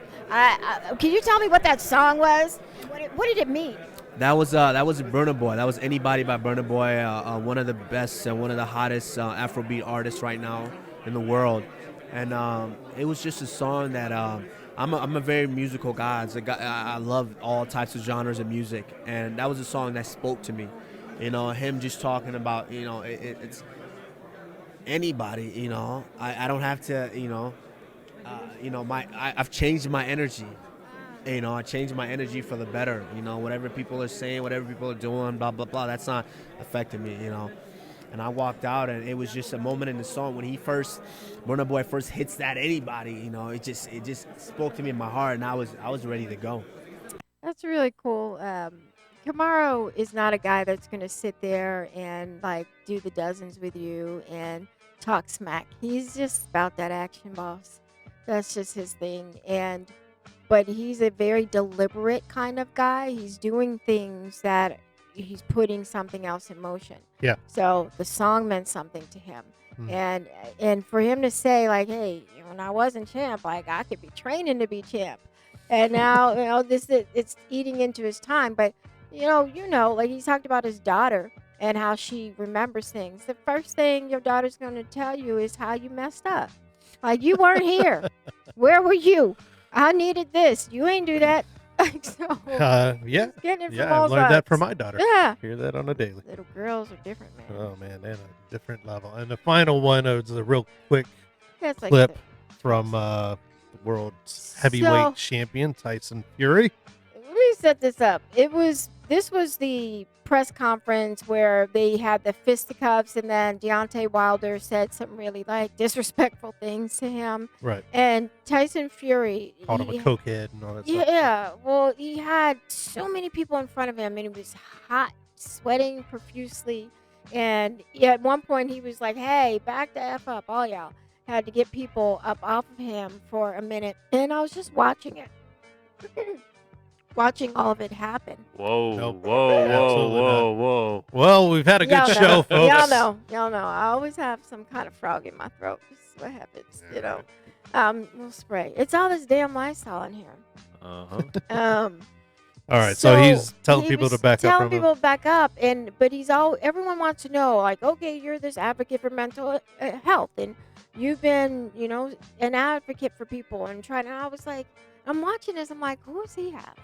Can you tell me what that song was? What did it mean? That was Burna Boy. That was Anybody by Burna Boy, one of the best and one of the hottest Afrobeat artists right now in the world. And it was just a song that I'm a very musical guy. I love all types of genres of music, and that was a song that spoke to me. Him just talking about it's anybody. I don't have to. I've changed my energy. I changed my energy for the better. Whatever people are saying, whatever people are doing, blah blah blah. That's not affecting me. And I walked out, and it was just a moment in the song when Burna Boy first hits that anybody. It just spoke to me in my heart, and I was ready to go. That's really cool. Camaro is not a guy that's going to sit there and like do the dozens with you and talk smack. He's just about that action, boss. That's just his thing. But he's a very deliberate kind of guy. He's doing things that he's putting something else in motion. Yeah. So the song meant something to him. Mm. And for him to say like, hey, when I wasn't champ, like I could be training to be champ. And now, it's eating into his time. But like he talked about his daughter and how she remembers things. The first thing your daughter's going to tell you is how you messed up. Like, you weren't here. Where were you? I needed this. You ain't do that. Yeah. Getting it from I all learned that sides. from my daughter. Yeah. Hear that on a daily. Little girls are different, man. Oh, man, they're on a different level. And the final one is a real quick That's like clip from the world's heavyweight champion, Tyson Fury. Let me set this up. This was the press conference where they had the fisticuffs, and then Deontay Wilder said some really like disrespectful things to him. Right. And Tyson Fury Called him a cokehead and all that stuff. Yeah. Well, he had so many people in front of him, and he was hot, sweating profusely. And at one point, he was like, "Hey, back the F up, all y'all." had to get people up off of him for a minute, and I was just watching it, watching all of it happen. Whoa, Nope. whoa, Absolutely whoa, whoa. Well, we've had a good show, folks. Y'all know. I always have some kind of frog in my throat. This is what happens, you know. We'll spray. It's all this damn Lysol in here. Uh-huh. All right, so he's telling he people was to back up telling from him. people to back up, but everyone wants to know, like, okay, you're this advocate for mental health, and you've been, an advocate for people, and I was like, I'm watching this, I'm like, who does he have?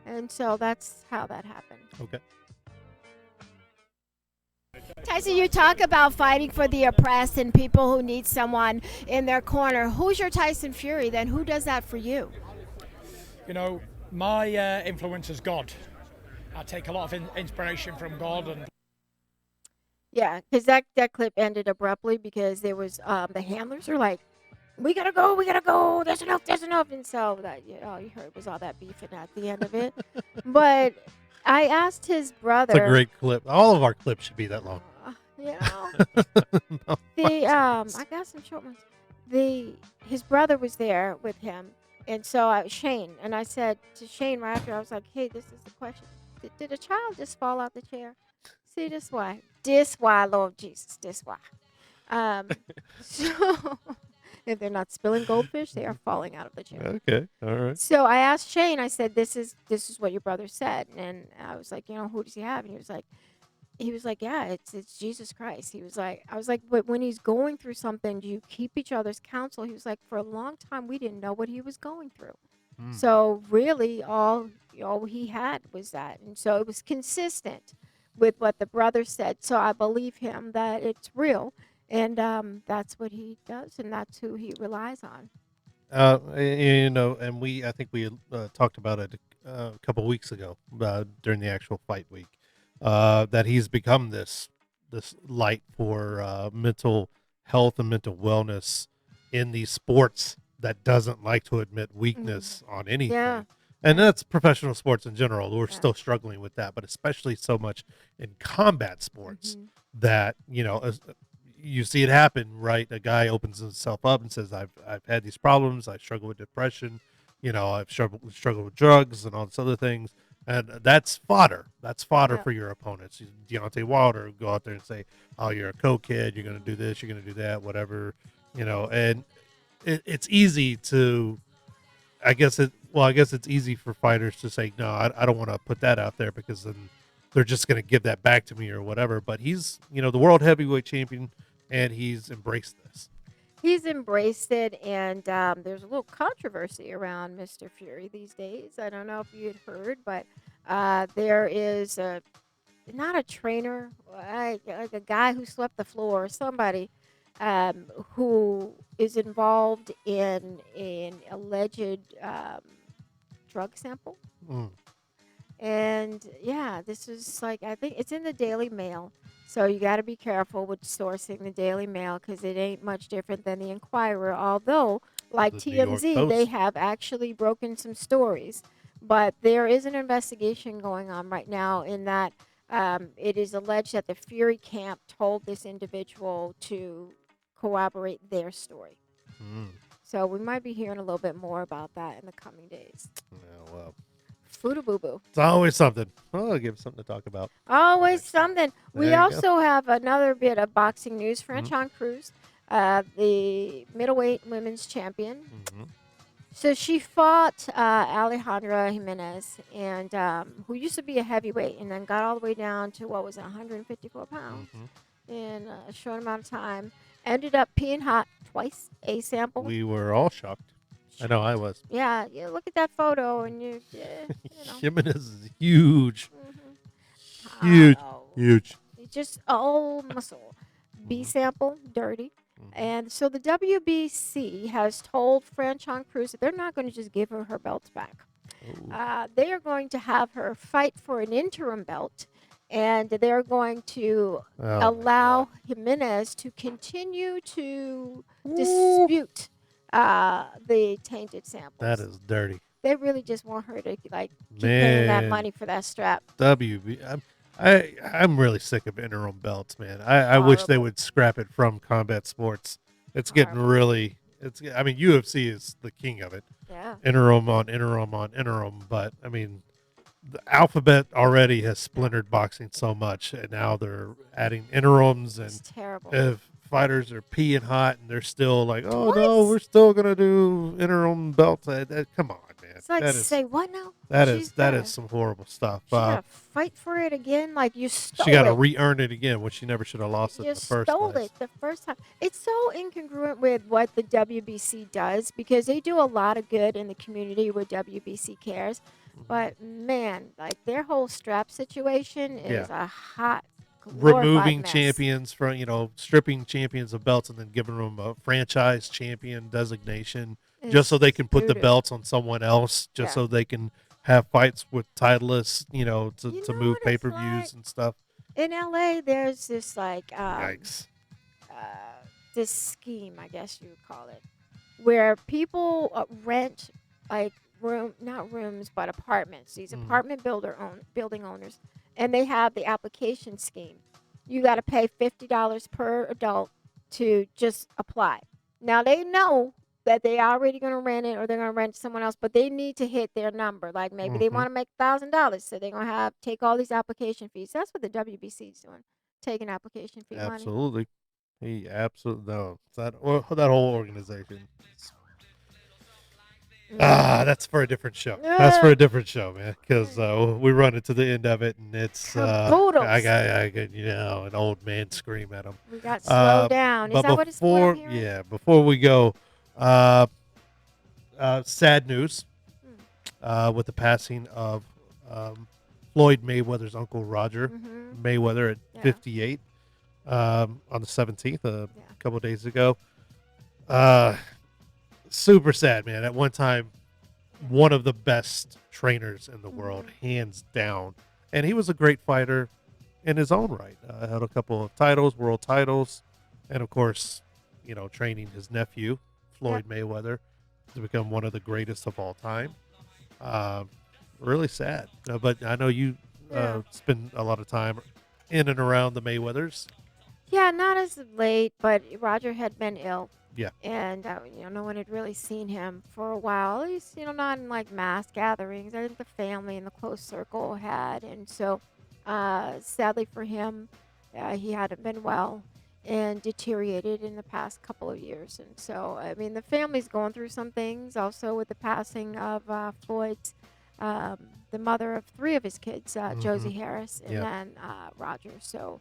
And so that's how that happened. Okay. Tyson, you talk about fighting for the oppressed and people who need someone in their corner. Who's your Tyson Fury then? Who does that for you? My influence is God. I take a lot of inspiration from God. And yeah, because that clip ended abruptly because there was the handlers are like, we gotta go, there's enough, and so that all you heard was all that beefing at the end of it. But I asked his brother. It's a great clip. All of our clips should be that long. No, I got some short ones. His brother was there with him, and so Shane, and I said to Shane right after, I was like, hey, this is the question. Did a child just fall out the chair? See, this why, Lord Jesus, this why. So if they're not spilling goldfish, they are falling out of the chair. Okay, all right. So I asked Shane, I said, this is what your brother said. And I was like, who does he have? And he was like, yeah, it's Jesus Christ. I was like, but when he's going through something, do you keep each other's counsel? He was like, for a long time, we didn't know what he was going through. So really all he had was that. And so it was consistent with what the brother said. So I believe him that it's real. And that's what he does, and that's who he relies on. And I think we talked about it a couple weeks ago during the actual fight week, that he's become this light for mental health and mental wellness in these sports that doesn't like to admit weakness on anything. Yeah. And that's professional sports in general. We're still struggling with that, but especially so much in combat sports that, you see it happen, right? A guy opens himself up and says, I've had these problems. I struggle with depression. I've struggled with drugs and all this other things. And that's fodder. That's fodder for your opponents. Deontay Wilder would go out there and say, oh, you're a cokehead. You're going to do this. You're going to do that, whatever, and it's easy to, I guess it's easy for fighters to say, no, I don't want to put that out there because then they're just going to give that back to me or whatever. But he's, the world heavyweight champion, and he's embraced this. He's embraced it, and there's a little controversy around Mr. Fury these days. I don't know if you had heard, but there is not a trainer, like a guy who swept the floor, somebody who is involved in an alleged drug sample. And this is I think it's in the Daily Mail. So you got to be careful with sourcing the Daily Mail because it ain't much different than the Inquirer. Although, like TMZ, they have actually broken some stories. But there is an investigation going on right now in that it is alleged that the Fury camp told this individual to corroborate their story. So we might be hearing a little bit more about that in the coming days. Yeah, well. Boo-boo. It's always something. I'll give something to talk about. Always something. We There you also have another bit of boxing news. Franchon Cruz, the middleweight women's champion. So she fought Alejandra Jimenez, and who used to be a heavyweight, and then got all the way down to 154 pounds in a short amount of time. Ended up peeing hot twice, a sample. We were all shocked. I know I was. Yeah, you look at that photo and you Jimenez is huge. Huge. It's just all muscle. B sample, dirty. And so the WBC has told Franchon Cruz that they're not going to just give her belts back. They are going to have her fight for an interim belt, and they're going to allow Jimenez to continue to dispute the tainted samples. That is dirty. They really just want her to keep paying that money for that strap. I'm really sick of interim belts, man. I wish they would scrap it from combat sports It's getting really. I mean, UFC is the king of it. Yeah. Interim on interim on interim, but I mean, the alphabet already has splintered boxing so much, and now they're adding interims, and It's terrible. if fighters are peeing hot and they're still like, oh no, we're still gonna do interim belts. Come on, man. It's like, That is say what now? that She's is that gotta- is some horrible stuff. She gotta fight for it again. Like you stole She got to it. re-earn it again, which she never should have lost it You in the first stole place. it the first time. It's so incongruent with what the WBC does because they do a lot of good in the community with WBC Cares. But man, like their whole strap situation is a hot, glorified Removing mess. champions from, stripping champions of belts and then giving them a franchise champion designation just so they can put the doo-doo. belts on someone else, just Yeah. so they can have fights with titleists, to move pay-per-views and stuff. In LA, there's this like Yikes. this scheme, I guess you would call it, where people rent like not rooms, but apartments. These apartment building owners, and they have the application scheme. You got to pay $50 per adult to just apply. Now they know that they already going to rent it or they're going to rent to someone else, but they need to hit their number. Like maybe they want to make $1,000, so they're going to take all these application fees. That's what the WBC is doing, taking application fee money. Absolutely. He absolutely no. That whole organization. That's for a different show. That's for a different show, man. Because we run into the end of it, and it's I got an old man scream at him. We got slow down. Is But that what it's for? before we go, sad news with the passing of Floyd Mayweather's uncle Roger Mayweather at 58 on the 17th, a couple of days ago. Super sad, man. At one time, one of the best trainers in the world, hands down. And he was a great fighter in his own right. Held a couple of titles, world titles, and of course, training his nephew, Floyd Mayweather, to become one of the greatest of all time. Really sad. But I know you spend a lot of time in and around the Mayweathers. Yeah, not as of late, but Roger had been ill. Yeah. And, no one had really seen him for a while, at least, not in like mass gatherings. I think the family and the close circle had. And so, sadly for him, he hadn't been well and deteriorated in the past couple of years. And so, I mean, the family's going through some things also with the passing of Floyd's, the mother of 3 of his kids, Josie Harris, and then Roger. So,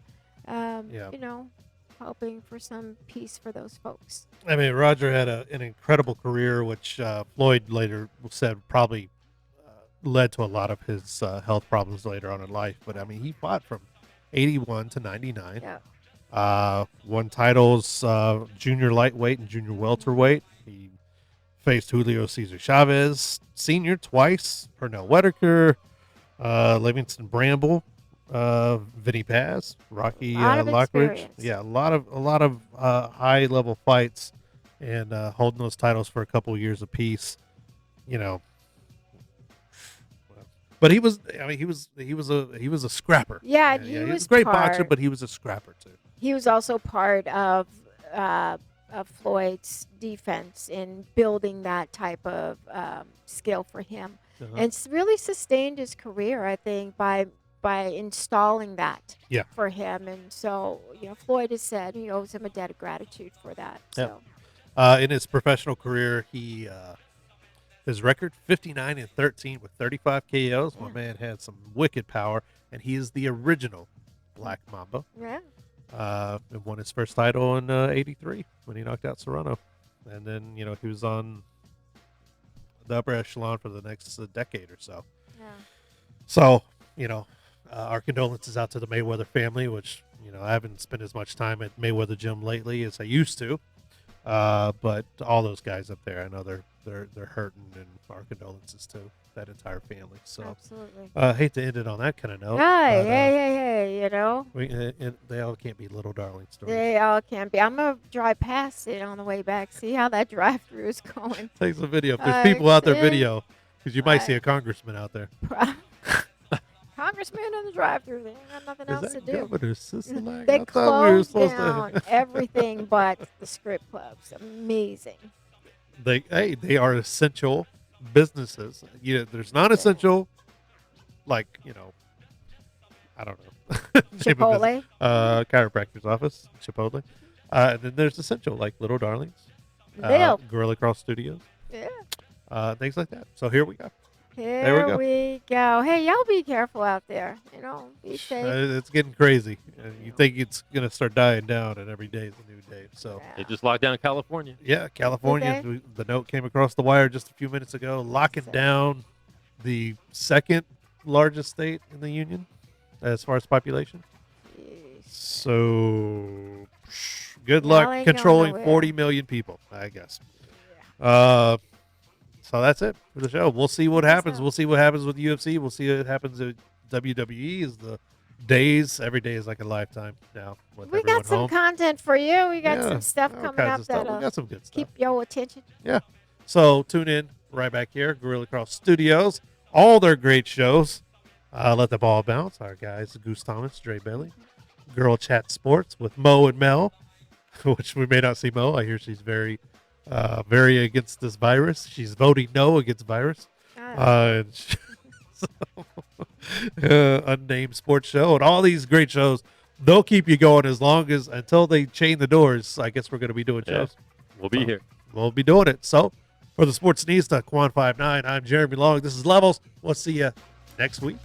hoping for some peace for those folks. I mean, Roger had an incredible career, which Floyd later said probably led to a lot of his health problems later on in life. But, I mean, he fought from 81 to 99. Yeah. Won titles, junior lightweight and junior welterweight. He faced Julio Cesar Chavez Sr. twice, Pernell Whitaker, Livingston Bramble, Vinny Paz, Rocky Lockridge. Yeah, a lot of high level fights, and holding those titles for a couple of years apiece. But he was a scrapper. Yeah, he was was a great boxer, part- but he was a scrapper too. He was also part of Floyd's defense in building that type of skill for him, and it's really sustained his career, I think, by installing that for him. And so, Floyd has said he owes him a debt of gratitude for that. So, in his professional career, his record 59-13 with 35 KOs. My man had some wicked power, and he is the original Black Mamba. Yeah. And won his first title in '83 when he knocked out Serrano, and then he was on the upper echelon for the next decade or so. Yeah. So our condolences out to the Mayweather family, which I haven't spent as much time at Mayweather Gym lately as I used to, but all those guys up there, I know they're hurting, and our condolences to that entire family. So absolutely. Hate to end it on that kind of note. Hey, they all can't be little darling stories. They all can be. I'm gonna drive past it on the way back. See how that drive-through is going. Take some video. If there's people out there, video, because you might see a congressman out there. congressman in the drive-thru. They ain't got nothing Is else to that do. Governor Sisolak? They I thought we were closed supposed down to. everything but the strip clubs. Amazing. They are essential businesses. There's non-essential, like I don't know. Name of business. Chiropractor's office, Chipotle. And then there's essential, like Little Darlings, Milk. Gorilla Cross Studios, Yeah. things like that. So here we go. Here we go. Hey, y'all be careful out there. Be safe. It's getting crazy. You think it's gonna start dying down, and every day is a new day. So They just locked down California. yeah, California. The note came across the wire just a few minutes ago, locking down the second largest state in the union as far as population. So good Y'all luck ain't going controlling nowhere. 40 million people, I guess. So that's it for the show. We'll see what happens. We'll see what happens with UFC. We'll see what happens at WWE. Every day is like a lifetime now. With We got some home. content for you. We got Yeah, some stuff all coming kinds up of stuff. that We got some good stuff. keep your attention. Yeah. So tune in right back here, Gorilla Cross Studios. All their great shows. Let the Ball Bounce. Our guys, Goose Thomas, Dre Bailey. Girl Chat Sports with Mo and Mel, which we may not see Mo. I hear she's very against this virus. She's voting no against virus. Unnamed sports show and all these great shows. They'll keep you going until they chain the doors. I guess we're going to be doing shows. We'll be here. We'll be doing it. So for the Sportsnista, Quan 59, I'm Jeremy Long. This is Levels. We'll see you next week.